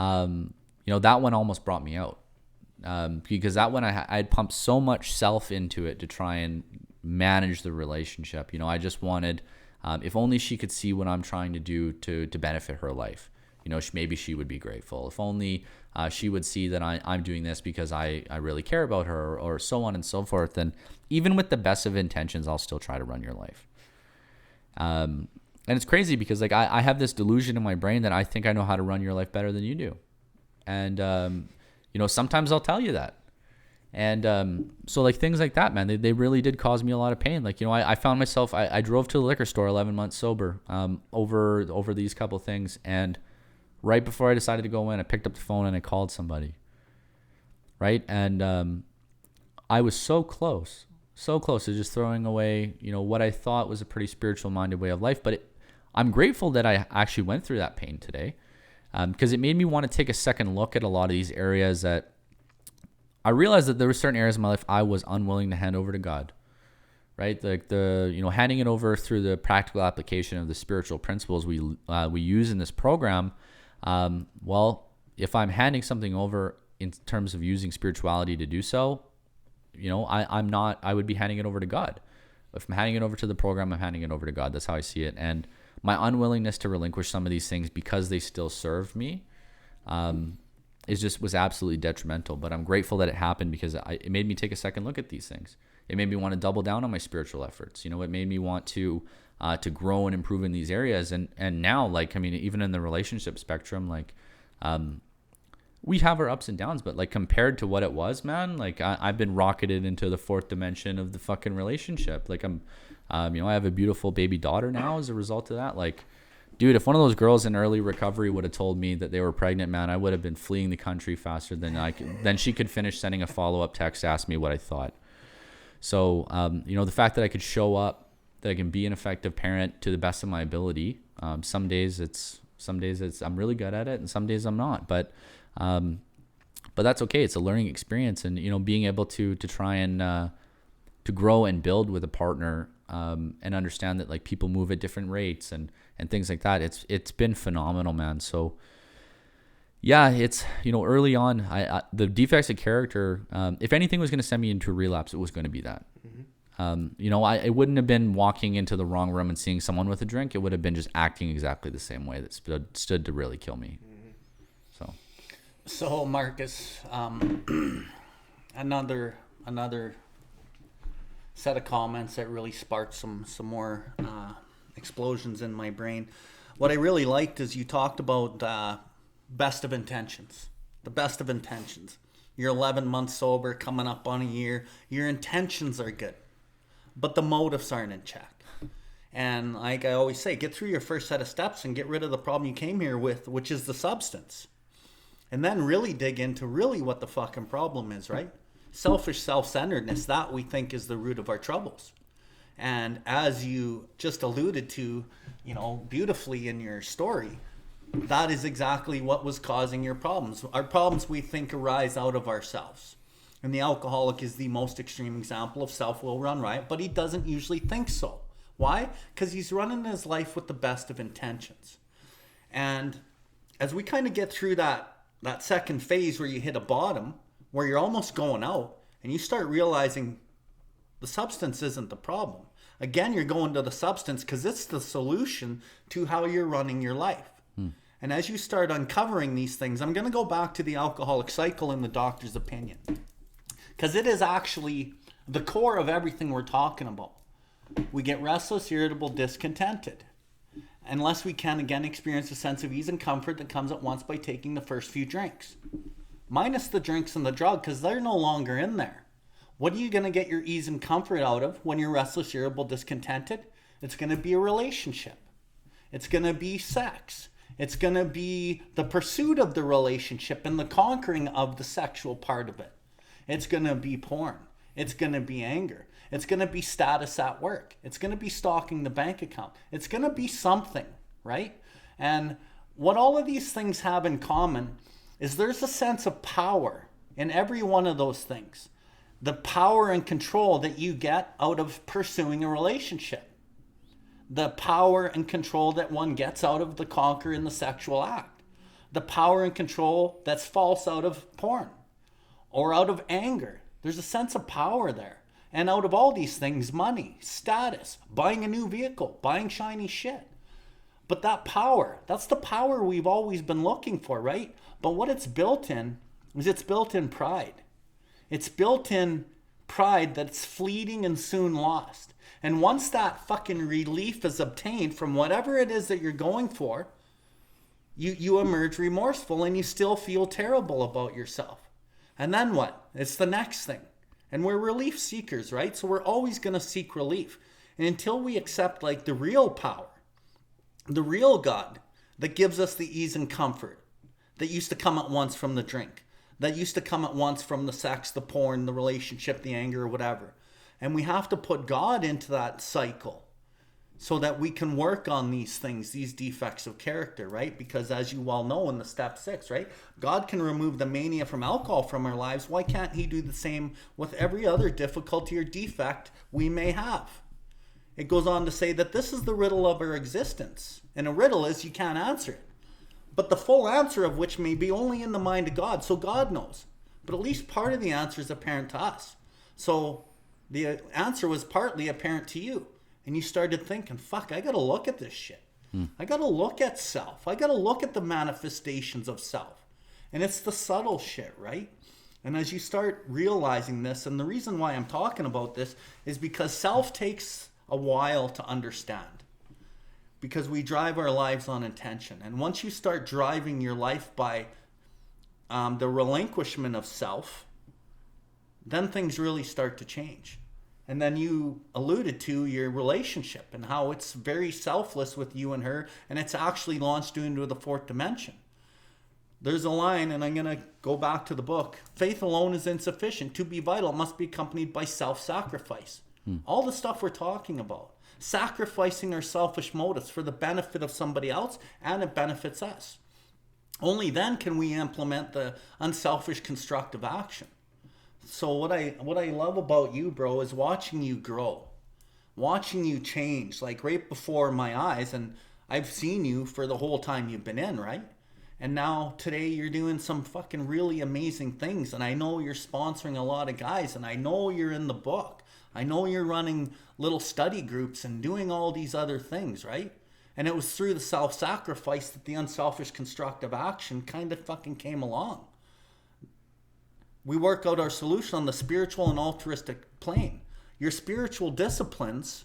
you know, that one almost brought me out because that one I had pumped so much self into it to try and manage the relationship. You know, I just wanted, if only she could see what I'm trying to do to benefit her life. You know, maybe she would be grateful. If only she would see that I'm doing this because I really care about her or so on and so forth. And even with the best of intentions, I'll still try to run your life. And it's crazy because like I have this delusion in my brain that I think I know how to run your life better than you do. And, you know, sometimes I'll tell you that. And so like things like that, man, they really did cause me a lot of pain. Like, you know, I found myself, I drove to the liquor store 11 months sober over these couple things. And right before I decided to go in, I picked up the phone and I called somebody. Right. And I was so close to just throwing away, you know, what I thought was a pretty spiritual minded way of life. But I'm grateful that I actually went through that pain today because it made me want to take a second look at a lot of these areas that I realized that there were certain areas of my life I was unwilling to hand over to God. Right, like you know, handing it over through the practical application of the spiritual principles we use in this program. Well, if I'm handing something over in terms of using spirituality to do so, you know, I would be handing it over to God. If I'm handing it over to the program, I'm handing it over to God. That's how I see it. And my unwillingness to relinquish some of these things because they still serve me, was absolutely detrimental. But I'm grateful that it happened because it made me take a second look at these things. It made me want to double down on my spiritual efforts. You know, it made me want to grow and improve in these areas. And now, like, I mean, even in the relationship spectrum, like, we have our ups and downs, but like compared to what it was, man, like I've been rocketed into the fourth dimension of the fucking relationship. Like you know, I have a beautiful baby daughter now as a result of that. Like, dude, if one of those girls in early recovery would have told me that they were pregnant, man, I would have been fleeing the country faster than she could finish sending a follow-up text to ask me what I thought. So, you know, the fact that I could show up, that I can be an effective parent to the best of my ability. Some days I'm really good at it, and some days I'm not. But that's okay. It's a learning experience, and you know, being able to try and to grow and build with a partner, and understand that like people move at different rates and things like that. It's been phenomenal, man. So yeah, it's, you know, early on, the defects of character, if anything was going to send me into a relapse, it was going to be that. You know, it wouldn't have been walking into the wrong room and seeing someone with a drink. It would have been just acting exactly the same way that stood to really kill me. So Marcus, another set of comments that really sparked some more explosions in my brain. What I really liked is you talked about best of intentions. The best of intentions. You're 11 months sober, coming up on a year. Your intentions are good, but the motives aren't in check. And like I always say, get through your first set of steps and get rid of the problem you came here with, which is the substance. And then really dig into really what the fucking problem is, right? Selfish self-centeredness, that we think is the root of our troubles. And as you just alluded to, you know, beautifully in your story, that is exactly what was causing your problems. Our problems, we think, arise out of ourselves. And the alcoholic is the most extreme example of self-will run riot, but he doesn't usually think so. Why? Because he's running his life with the best of intentions. And as we kind of get through that second phase where you hit a bottom, where you're almost going out, and you start realizing the substance isn't the problem. Again, you're going to the substance because it's the solution to how you're running your life. And as you start uncovering these things, I'm going to go back to the alcoholic cycle in the doctor's opinion, because it is actually the core of everything we're talking about. We get restless, irritable, discontented, unless we can again experience a sense of ease and comfort that comes at once by taking the first few drinks. Minus the drinks and the drug, because they're no longer in there. What are you going to get your ease and comfort out of when you're restless, irritable, discontented? It's going to be a relationship. It's going to be sex. It's going to be the pursuit of the relationship and the conquering of the sexual part of it. It's going to be porn. It's going to be anger. It's going to be status at work. It's going to be stalking the bank account. It's going to be something, right? And what all of these things have in common is there's a sense of power in every one of those things. The power and control that you get out of pursuing a relationship. The power and control that one gets out of the conquer in the sexual act. The power and control that's false out of porn or out of anger. There's a sense of power there. And out of all these things, money, status, buying a new vehicle, buying shiny shit. But that power, that's the power we've always been looking for, right? But what it's built in is it's built in pride. It's built in pride that's fleeting and soon lost. And once that fucking relief is obtained from whatever it is that you're going for, you emerge remorseful and you still feel terrible about yourself. And then what? It's the next thing. And we're relief seekers, right? So we're always going to seek relief. And until we accept like the real power, the real God that gives us the ease and comfort that used to come at once from the drink, that used to come at once from the sex, the porn, the relationship, the anger, or whatever. And we have to put God into that cycle so that we can work on these things, these defects of character, right? Because as you well know in the step 6, right? God can remove the mania from alcohol from our lives. Why can't he do the same with every other difficulty or defect we may have? It goes on to say that this is the riddle of our existence. And a riddle is you can't answer it. But the full answer of which may be only in the mind of God. So God knows. But at least part of the answer is apparent to us. So the answer was partly apparent to you. And you started thinking, fuck, I got to look at this shit. I got to look at self. I got to look at the manifestations of self. And it's the subtle shit, right? And as you start realizing this, and the reason why I'm talking about this is because self takes a while to understand. Because we drive our lives on intention. And once you start driving your life by the relinquishment of self, then things really start to change. And then you alluded to your relationship and how it's very selfless with you and her, and it's actually launched you into the fourth dimension. There's a line, and I'm going to go back to the book. Faith alone is insufficient. To be vital, it must be accompanied by self-sacrifice. All the stuff we're talking about. Sacrificing our selfish motives for the benefit of somebody else, and it benefits us. Only then can we implement the unselfish constructive action. So what I love about you, bro, is watching you grow, watching you change, like right before my eyes. And I've seen you for the whole time you've been in, right? And now today you're doing some fucking really amazing things. And I know you're sponsoring a lot of guys, and I know you're in the book. I know you're running little study groups and doing all these other things, right? And it was through the self-sacrifice that the unselfish constructive action kind of fucking came along. We work out our solution on the spiritual and altruistic plane. Your spiritual disciplines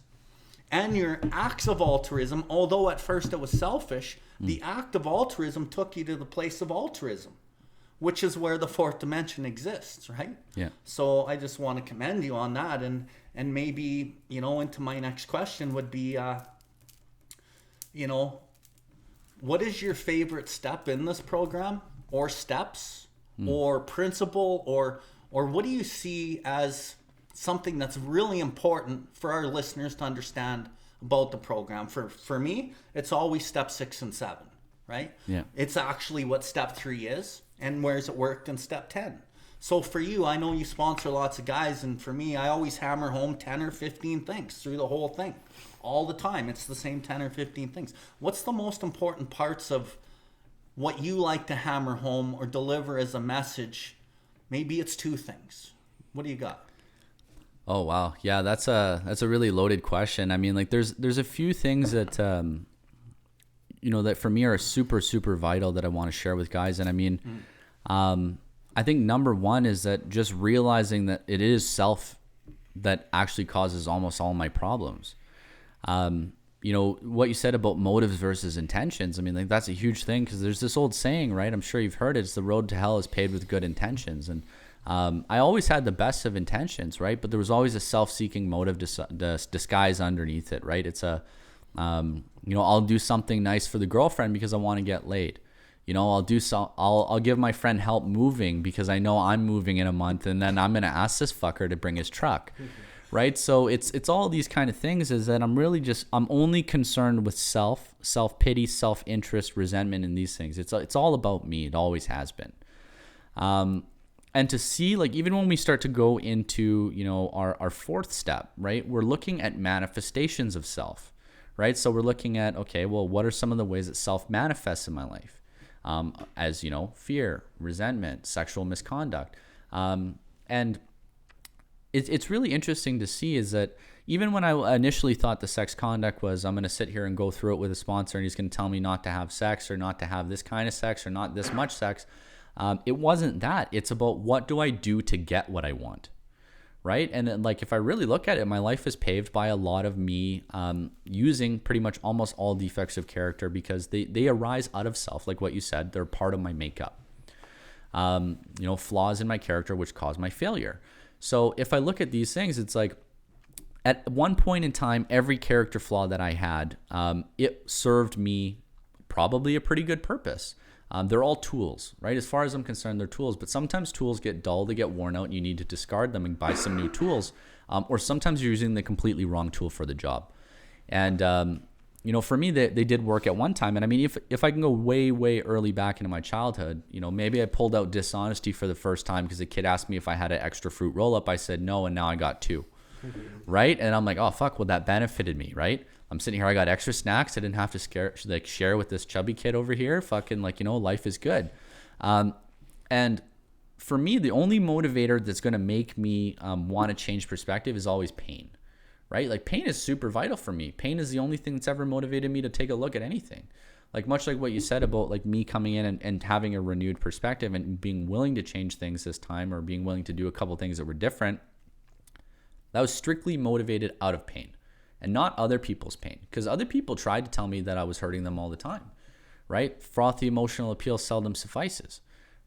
and your acts of altruism, although at first it was selfish, the act of altruism took you to the place of altruism, which is where the fourth dimension exists, right? Yeah. So I just want to commend you on that. And maybe, into my next question would be, what is your favorite step in this program, or steps, or principle, or what do you see as something that's really important for our listeners to understand about the program? For me, it's always step 6 and 7, right? Yeah. It's actually what step 3 is, and where's it worked in step 10. So for you, I know you sponsor lots of guys, and for me, I always hammer home 10 or 15 things through the whole thing. All the time, it's the same 10 or 15 things. What's the most important parts of what you like to hammer home or deliver as a message? Maybe it's 2 things. What do you got? Oh, wow. Yeah, that's a really loaded question. I mean, like there's a few things that, that for me are super, super vital that I want to share with guys. And I mean, I think number one is that just realizing that it is self that actually causes almost all my problems. What you said about motives versus intentions, I mean, like that's a huge thing, because there's this old saying, right? I'm sure you've heard it. It's the road to hell is paved with good intentions. And I always had the best of intentions, right? But there was always a self-seeking motive disguise underneath it, right? It's I'll do something nice for the girlfriend because I want to get laid. I'll give my friend help moving because I know I'm moving in a month, and then I'm going to ask this fucker to bring his truck. Right. So it's all these kind of things, is that I'm only concerned with self-pity, self-interest, resentment, and these things. It's all about me. It always has been. And to see, like, even when we start to go into, our fourth step, right, we're looking at manifestations of self, right? So we're looking at, okay, well, what are some of the ways that self manifests in my life? As, fear, resentment, sexual misconduct. And it's really interesting to see is that even when I initially thought the sex conduct was, I'm going to sit here and go through it with a sponsor and he's going to tell me not to have sex or not to have this kind of sex or not this much sex. It wasn't that. It's about what do I do to get what I want, right? And then, like, if I really look at it, my life is paved by a lot of me using pretty much almost all defects of character, because they arise out of self. Like what you said, they're part of my makeup. Flaws in my character which cause my failure. So if I look at these things, it's like at one point in time, every character flaw that I had, it served me probably a pretty good purpose. They're all tools, right? As far as I'm concerned, they're tools, but sometimes tools get dull, they get worn out, and you need to discard them and buy some new tools. Or sometimes you're using the completely wrong tool for the job. And, for me, they did work at one time. And I mean, if I can go way, way early back into my childhood, maybe I pulled out dishonesty for the first time because a kid asked me if I had an extra fruit roll up. I said no, and now I got 2. Right? And I'm like, oh, fuck, well, that benefited me, right? I'm sitting here, I got extra snacks. I didn't have to share with this chubby kid over here. Fucking life is good. And for me, the only motivator that's going to make me want to change perspective is always pain, right? Like, pain is super vital for me. Pain is the only thing that's ever motivated me to take a look at anything. like much like what you said about like me coming in and having a renewed perspective and being willing to change things this time, or being willing to do a couple things that were different, that was strictly motivated out of pain and not other people's pain. Because other people tried to tell me that I was hurting them all the time, right? Frothy emotional appeal seldom suffices,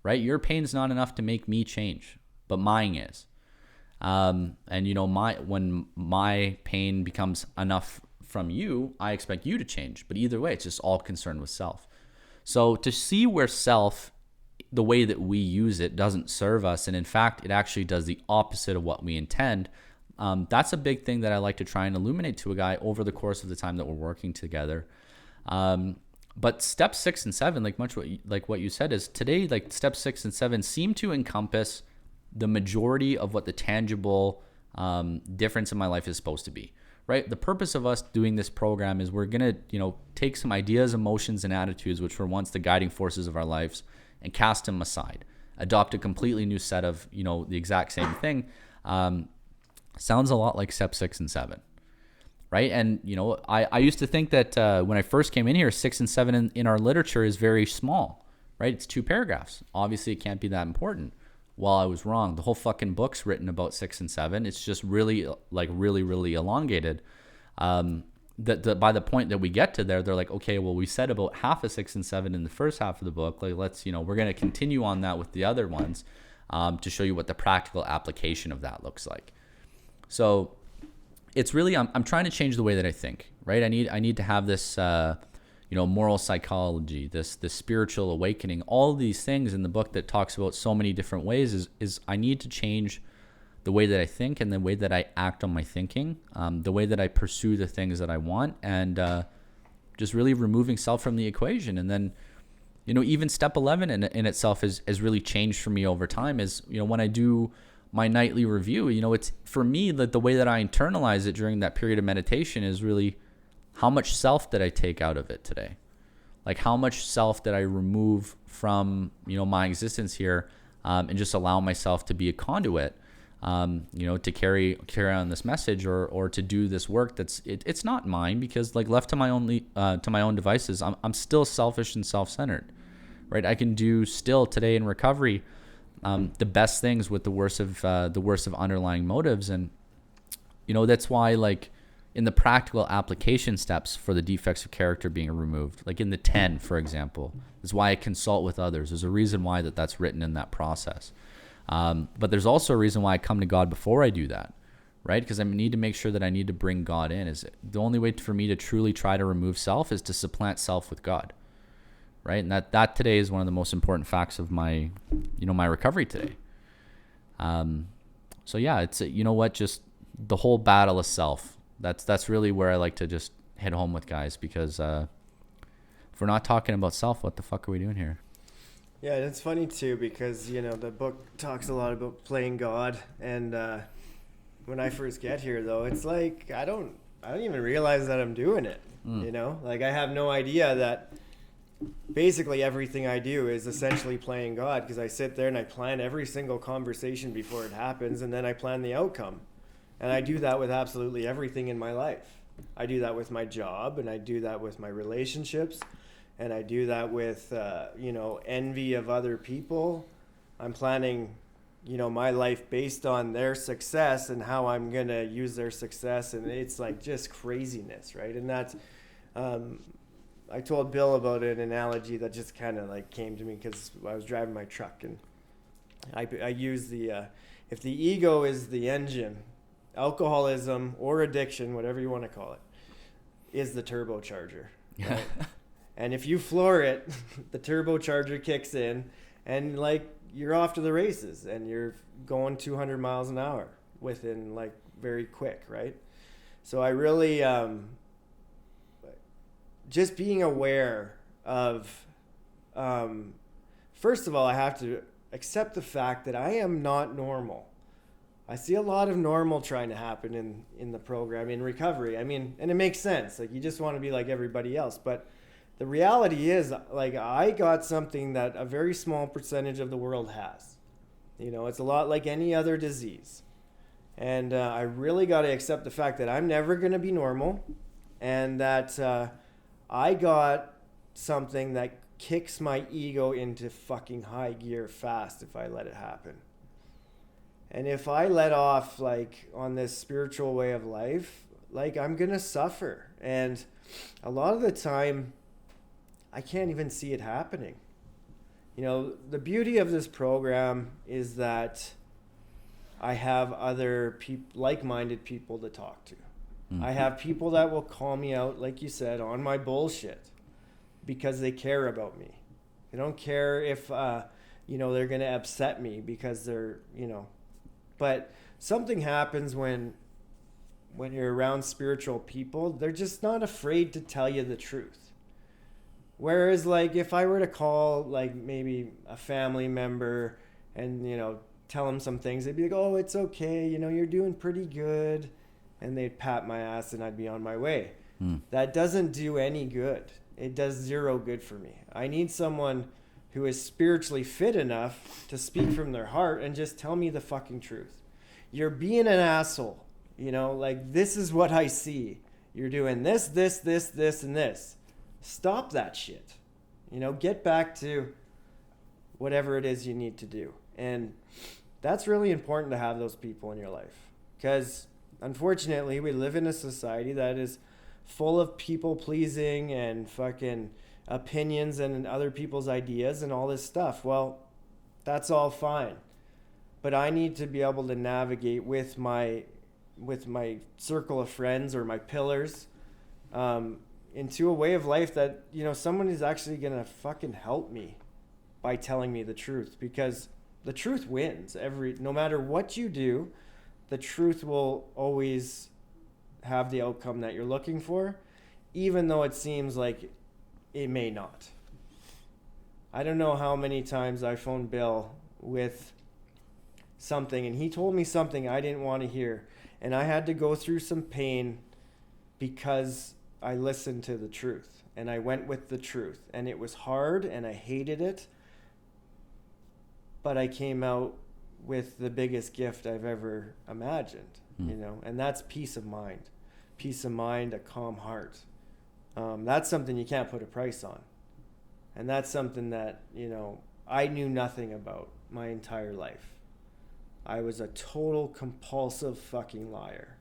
right? Your pain's not enough to make me change, but mine is. And you know, when my pain becomes enough from you, I expect you to change. But either way, it's just all concerned with self. So to see where self, the way that we use it, doesn't serve us, and in fact, it actually does the opposite of what we intend, that's a big thing that I like to try and illuminate to a guy over the course of the time that we're working together. But step 6 and 7, like what you said, is today, like step 6 and 7 seem to encompass the majority of what the tangible difference in my life is supposed to be, right? The purpose of us doing this program is we're going to, you know, take some ideas, emotions, and attitudes, which were once the guiding forces of our lives, and cast them aside, adopt a completely new set of, you know, the exact same thing. Sounds a lot like step 6 and 7, right? And, you know, I used to think that when I first came in here, 6 and 7 in our literature is very small, right? It's 2 paragraphs. Obviously, it can't be that important. Well, I was wrong. The whole fucking book's written about 6 and 7. It's just really, like, really elongated. That by the point that we get to there, they're like, okay, well, we said about half of 6 and 7 in the first half of the book. Like, let's, you know, we're going to continue on that with the other ones to show you what the practical application of that looks like. So it's really, I'm trying to change the way that I think, right? I need to have this, you know, moral psychology, this spiritual awakening, all these things in the book that talks about so many different ways is I need to change the way that I think and the way that I act on my thinking, the way that I pursue the things that I want, and just really removing self from the equation. And then, you know, even step 11 in itself has really changed for me over time. Is, you know, when I do my nightly review, you know, it's for me that the way that I internalize it during that period of meditation is really how much self did I take out of it today? Like how much self did I remove from, you know, my existence here, and just allow myself to be a conduit, you know, to carry on this message or to do this work it's not mine, because like left to my own devices, I'm still selfish and self-centered, right? I can do still today in recovery the best things with the worst of underlying motives. And, you know, that's why, like, in the practical application steps for the defects of character being removed, like in the 10, for example, is why I consult with others. There's a reason why that's written in that process. But there's also a reason why I come to God before I do that, right? Because I need to make sure that I need to bring God in. Is the only way for me to truly try to remove self is to supplant self with God. Right. And that today is one of the most important facts of my recovery today. So yeah, it's, you know what, just the whole battle of self. That's really where I like to just hit home with guys, because if we're not talking about self, what the fuck are we doing here? Yeah, it's funny too, because, you know, the book talks a lot about playing God, and when I first get here, though, it's like I don't even realize that I'm doing it. You know, like I have no idea that basically everything I do is essentially playing God, because I sit there and I plan every single conversation before it happens, and then I plan the outcome. And I do that with absolutely everything in my life. I do that with my job, and I do that with my relationships, and I do that with, you know, envy of other people. I'm planning, you know, my life based on their success and how I'm going to use their success. And it's like just craziness, right? And that's, I told Bill about an analogy that just kind of like came to me because I was driving my truck, and I use the, if the ego is the engine, alcoholism or addiction, whatever you want to call it, is the turbocharger. Right? And if you floor it, the turbocharger kicks in, and like you're off to the races, and you're going 200 miles an hour within like very quick, right? So I really, just being aware of, first of all, I have to accept the fact that I am not normal. I see a lot of normal trying to happen in the program, in recovery. I mean, and it makes sense. Like, you just want to be like everybody else. But the reality is, like, I got something that a very small percentage of the world has. You know, it's a lot like any other disease. And I really got to accept the fact that I'm never going to be normal, and that I got something that kicks my ego into fucking high gear fast if I let it happen. And if I let off like on this spiritual way of life, like I'm gonna suffer. And a lot of the time I can't even see it happening. You know, the beauty of this program is that I have other like-minded people to talk to. Mm-hmm. I have people that will call me out, like you said, on my bullshit because they care about me. They don't care if, you know, they're going to upset me because they're, you know. But something happens when you're around spiritual people. They're just not afraid to tell you the truth. Whereas, like, if I were to call, like, maybe a family member and, you know, tell them some things, they'd be like, oh, it's okay, you know, you're doing pretty good. And they'd pat my ass and I'd be on my way. That doesn't do any good. It does zero good for me. I need someone who is spiritually fit enough to speak from their heart and just tell me the fucking truth. You're being an asshole. You know, like, this is what I see. You're doing this, this, this, this, and this. Stop that shit. You know, get back to whatever it is you need to do. And that's really important to have those people in your life. Because, unfortunately, we live in a society that is full of people pleasing and fucking opinions and other people's ideas and all this stuff. Well, that's all fine. But I need to be able to navigate with my circle of friends or my pillars into a way of life that, you know, someone is actually going to fucking help me by telling me the truth, because the truth wins. No matter what you do, the truth will always have the outcome that you're looking for, even though it seems like it may not. I don't know how many times I phoned Bill with something and he told me something I didn't want to hear, and I had to go through some pain because I listened to the truth and I went with the truth, and it was hard and I hated it, but I came out with the biggest gift I've ever imagined, you know, and that's peace of mind, a calm heart. That's something you can't put a price on. And that's something that, you know, I knew nothing about my entire life. I was a total compulsive fucking liar.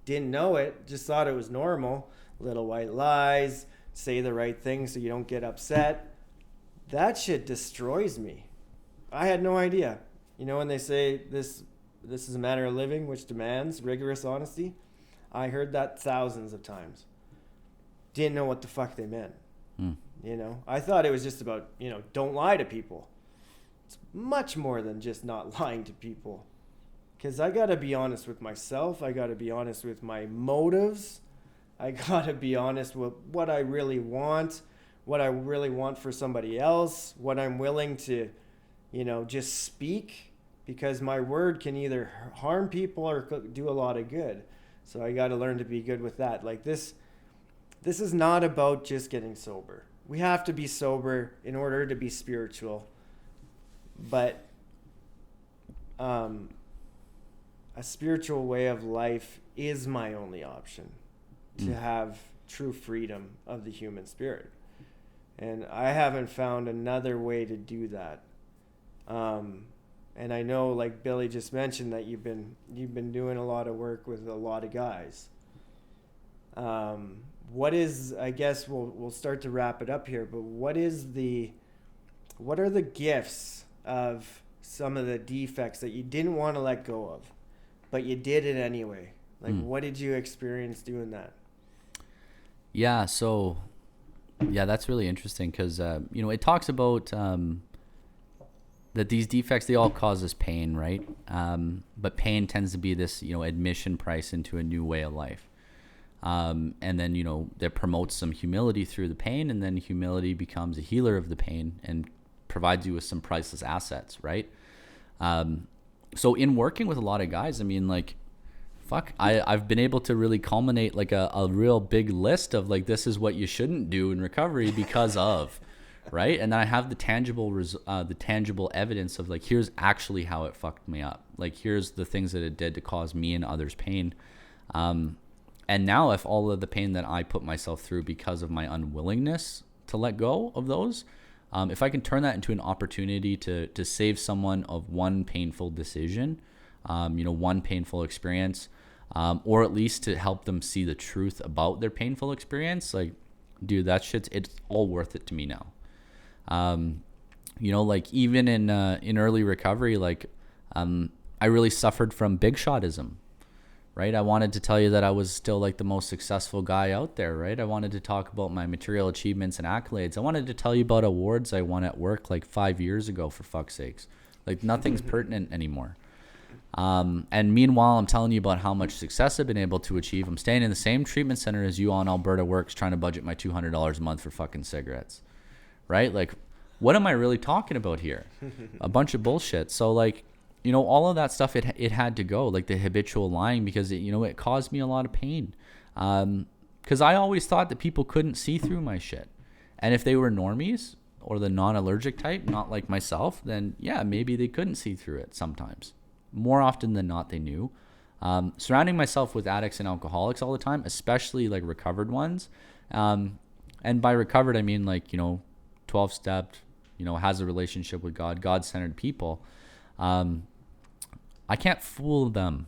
Didn't know it, just thought it was normal. Little white lies, say the right thing so you don't get upset. That shit destroys me. I had no idea. You know, when they say this is a manner of living which demands rigorous honesty, I heard that thousands of times. Didn't know what the fuck they meant. You know, I thought it was just about, you know, don't lie to people. It's much more than just not lying to people. Because I got to be honest with myself. I got to be honest with my motives. I got to be honest with what I really want for somebody else, what I'm willing to, you know, just speak, because my word can either harm people or do a lot of good. So I got to learn to be good with that. Like this is not about just getting sober. We have to be sober in order to be spiritual. But a spiritual way of life is my only option to have true freedom of the human spirit. And I haven't found another way to do that. And I know, like Billy just mentioned, that you've been doing a lot of work with a lot of guys. What is, I guess we'll start to wrap it up here, but what are the gifts of some of the defects that you didn't want to let go of, but you did it anyway? Like, what did you experience doing that? Yeah, so, yeah, that's really interesting because, you know, it talks about that these defects, they all cause us pain, right? But pain tends to be this, you know, admission price into a new way of life. And then, you know, that promotes some humility through the pain, and then humility becomes a healer of the pain and provides you with some priceless assets, right? So in working with a lot of guys, I mean, like, I've been able to really culminate like a real big list of like, this is what you shouldn't do in recovery because of, right? And then I have the tangible evidence of like, here's actually how it fucked me up. Like, here's the things that it did to cause me and others pain. And now if all of the pain that I put myself through because of my unwillingness to let go of those, if I can turn that into an opportunity to save someone of one painful decision, one painful experience, or at least to help them see the truth about their painful experience, like, dude, it's all worth it to me now. Like even in early recovery, like, I really suffered from big shotism, right? I wanted to tell you that I was still like the most successful guy out there, right? I wanted to talk about my material achievements and accolades. I wanted to tell you about awards I won at work like 5 years ago, for fuck's sakes. Like, nothing's pertinent anymore. And meanwhile, I'm telling you about how much success I've been able to achieve. I'm staying in the same treatment center as you on Alberta Works, trying to budget my $200 a month for fucking cigarettes, right? Like, what am I really talking about here? A bunch of bullshit. So like, all of that stuff, it had to go, like the habitual lying, because it caused me a lot of pain. Because I always thought that people couldn't see through my shit. And if they were normies or the non-allergic type, not like myself, then yeah, maybe they couldn't see through it sometimes. More often than not, they knew. Surrounding myself with addicts and alcoholics all the time, especially like recovered ones. And by recovered, I mean like, 12-stepped, has a relationship with God, God-centered people. I can't fool them,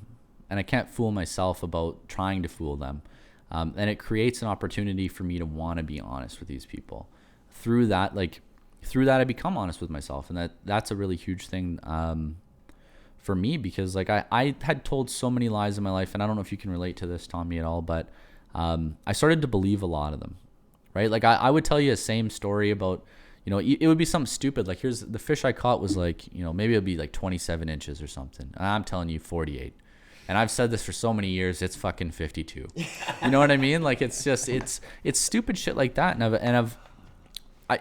and I can't fool myself about trying to fool them. And it creates an opportunity for me to want to be honest with these people. Through that, I become honest with myself, and that's a really huge thing for me, because like I had told so many lies in my life, and I don't know if you can relate to this, Tommy, at all, but I started to believe a lot of them, right? Like I would tell you a same story about, it would be something stupid. Like, here's the fish I caught was like, maybe it'd be like 27 inches or something. And I'm telling you 48. And I've said this for so many years, it's fucking 52. You know what I mean? Like, it's just, it's stupid shit like that. And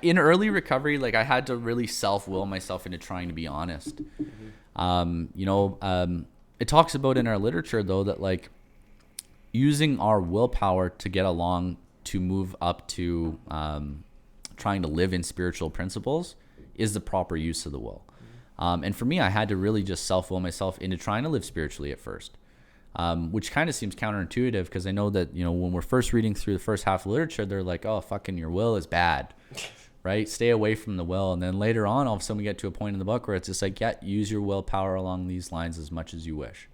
in early recovery, like, I had to really self-will myself into trying to be honest. It talks about in our literature, though, that like using our willpower to get along, to move up to trying to live in spiritual principles is the proper use of the will. And for me, I had to really just self-will myself into trying to live spiritually at first, which kind of seems counterintuitive, because I know that, when we're first reading through the first half of literature, they're like, oh, fucking your will is bad, right? Stay away from the will. And then later on, all of a sudden we get to a point in the book where it's just like, yeah, use your willpower along these lines as much as you wish,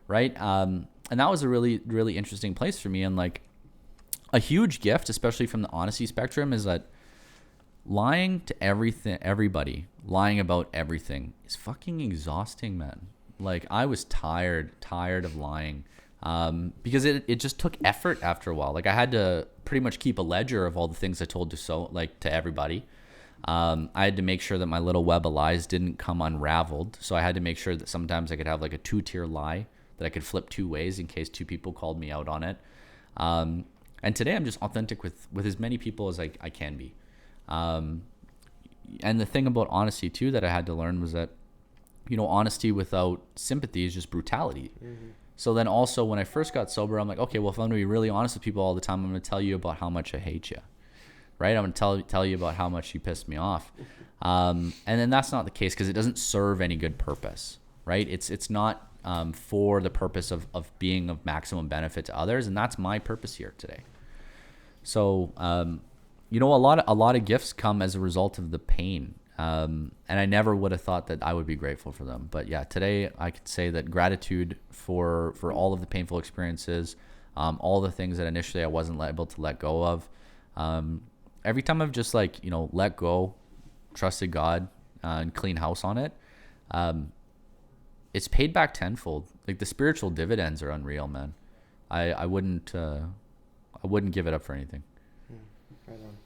right? And that was a really, really interesting place for me. And like a huge gift, especially from the honesty spectrum, is that lying to everybody, lying about everything is fucking exhausting, man. Like, I was tired of lying, because it just took effort after a while. Like, I had to pretty much keep a ledger of all the things I told to everybody. I had to make sure that my little web of lies didn't come unraveled. So I had to make sure that sometimes I could have like a 2-tier lie that I could flip 2 ways in case 2 people called me out on it. And today I'm just authentic with as many people as I can be. And the thing about honesty too that I had to learn was that, honesty without sympathy is just brutality. So then also when I first got sober, I'm like, okay, well, if I'm gonna be really honest with people all the time, I'm gonna tell you about how much I hate you, right? I'm gonna tell you about how much you pissed me off. And then that's not the case, because it doesn't serve any good purpose, right? It's not for the purpose of being of maximum benefit to others, and that's my purpose here today. So a lot of gifts come as a result of the pain. And I never would have thought that I would be grateful for them. But yeah, today I could say that gratitude for all of the painful experiences, all the things that initially I wasn't able to let go of. Every time I've just let go, trusted God, and clean house on it, it's paid back tenfold. Like, the spiritual dividends are unreal, man. I wouldn't give it up for anything. Right on.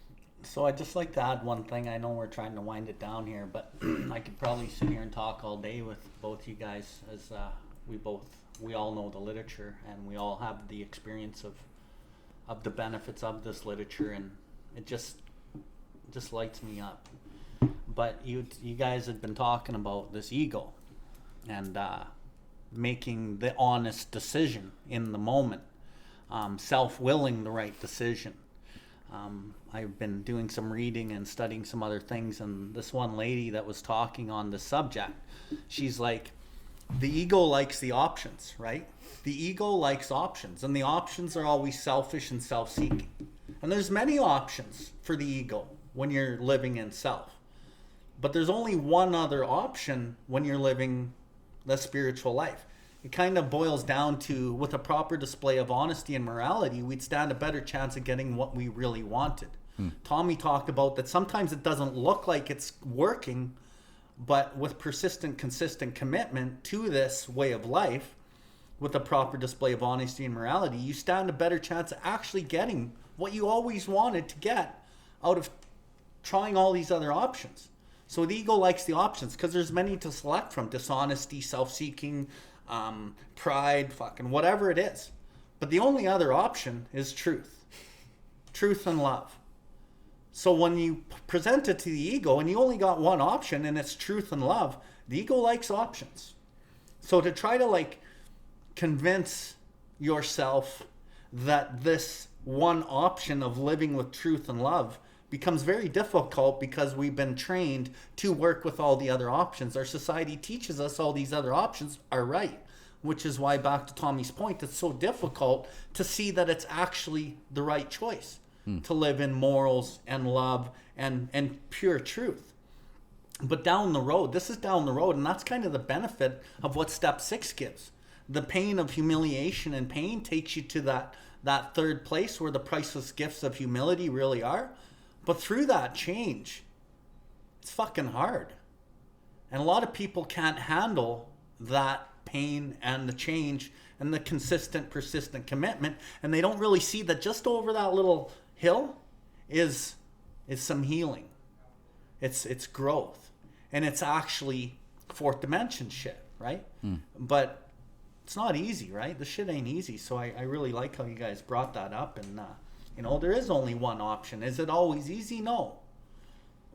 So I'd just like to add one thing. I know we're trying to wind it down here, but I could probably sit here and talk all day with both you guys, as we all know the literature, and we all have the experience of the benefits of this literature, and it just lights me up. But you guys have been talking about this ego and making the honest decision in the moment, self-willing the right decision. I've been doing some reading and studying some other things, and this one lady that was talking on the subject, she's like, the ego likes the options, right? The ego likes options, and the options are always selfish and self-seeking. And there's many options for the ego when you're living in self. But there's only one other option when you're living the spiritual life. It kind of boils down to, with a proper display of honesty and morality, we'd stand a better chance of getting what we really wanted. Tommy talked about that sometimes it doesn't look like it's working, but with persistent, consistent commitment to this way of life, with a proper display of honesty and morality, you stand a better chance of actually getting what you always wanted to get out of trying all these other options. So the ego likes the options because there's many to select from: dishonesty, self-seeking, pride, fucking whatever it is. But the only other option is truth and love. So when you present it to the ego and you only got one option and it's truth and love, the ego likes options. So to try to convince yourself that this one option of living with truth and love becomes very difficult because we've been trained to work with all the other options. Our society teaches us all these other options are right, which is why, back to Tommy's point, it's so difficult to see that it's actually the right choice to live in morals and love and pure truth. But down the road, this is down the road, and that's kind of the benefit of what step 6 gives. The pain of humiliation and pain takes you to that third place where the priceless gifts of humility really are. But through that change, it's fucking hard. And a lot of people can't handle that pain and the change and the consistent, persistent commitment. And they don't really see that just over that little hill is some healing. It's growth. And it's actually fourth dimension shit, right? But it's not easy, right? The shit ain't easy. So I really like how you guys brought that up. And, there is only one option. Is it always easy? No.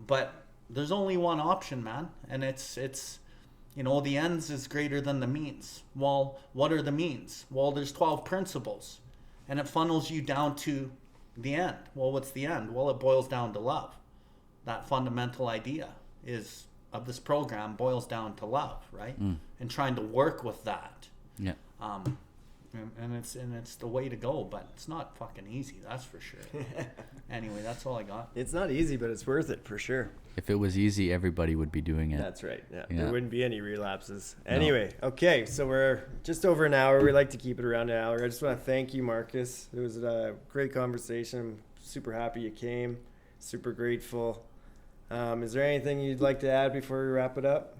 But there's only one option, man. And it's the ends is greater than the means. Well, what are the means? Well, there's 12 principles. And it funnels you down to the end. Well, what's the end? Well, it boils down to love. That fundamental idea of this program boils down to love, right? And trying to work with that. Yeah. And it's the way to go, but it's not fucking easy, that's for sure. Anyway, that's all I got. It's not easy, but it's worth it for sure. If it was easy, everybody would be doing it. That's right. Yeah. There wouldn't be any relapses. Anyway, okay, so we're just over an hour. We like to keep it around an hour. I just want to thank you, Marcus. It was a great conversation. I'm super happy you came. Super grateful. Is there anything you'd like to add before we wrap it up?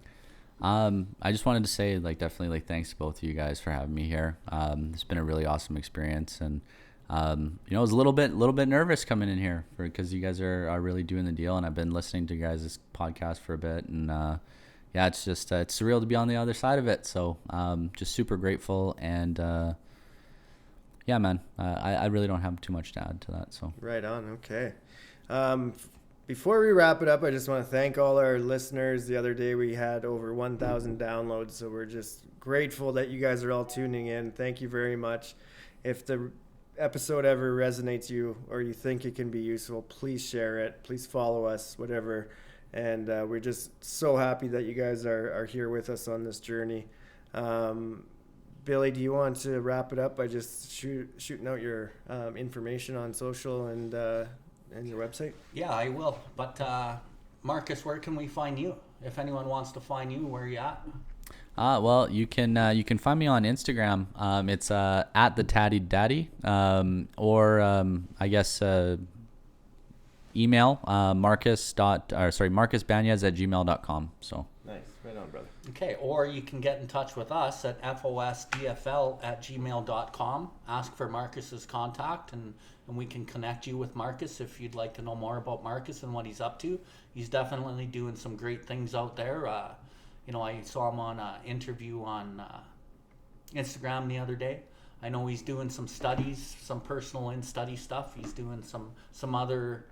I just wanted to say, definitely, thanks to both of you guys for having me here. It's been a really awesome experience, and I was a little bit nervous coming in here because you guys are really doing the deal, and I've been listening to you guys' podcast for a bit, and it's just it's surreal to be on the other side of it. So just super grateful, and man, I really don't have too much to add to that. So right on. Okay. Before we wrap it up, I just want to thank all our listeners. The other day we had over 1,000 downloads, so we're just grateful that you guys are all tuning in. Thank you very much. If the episode ever resonates you or you think it can be useful, please share it. Please follow us, whatever. And we're just so happy that you guys are here with us on this journey. Billy, do you want to wrap it up by just shooting out your information on social and your website? Yeah, I will. But Marcus, where can we find you? If anyone wants to find you, where are you at? Well, you can find me on Instagram. It's at the Tatty Daddy, or I guess email marcusbanez@gmail.com. So nice, right on, brother. Okay, or you can get in touch with us at fosdfl@gmail.com. Ask for Marcus's contact, and we can connect you with Marcus if you'd like to know more about Marcus and what he's up to. He's definitely doing some great things out there. I saw him on an interview on Instagram the other day. I know he's doing some studies, some personal in-study stuff. He's doing some other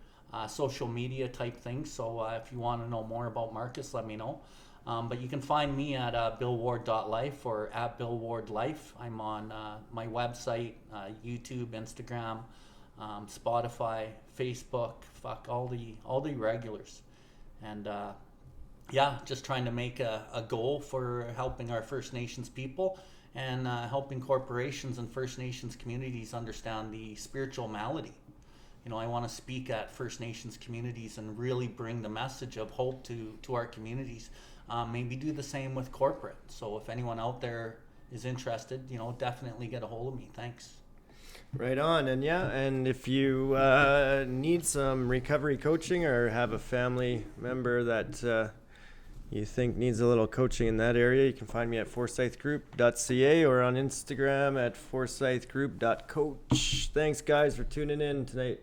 social media type things. So if you want to know more about Marcus, let me know. But you can find me at billward.life or at billwardlife. I'm on my website, YouTube, Instagram, Spotify, Facebook, all the regulars. And just trying to make a goal for helping our First Nations people and helping corporations and First Nations communities understand the spiritual malady you know, I want to speak at First Nations communities and really bring the message of hope to our communities. Maybe do the same with corporate. So if anyone out there is interested, you know, definitely get a hold of me. Thanks. Right on. And yeah, and if you need some recovery coaching or have a family member that you think needs a little coaching in that area, you can find me at forsythgroup.ca or on Instagram at forsythgroup.coach. Thanks, guys, for tuning in tonight.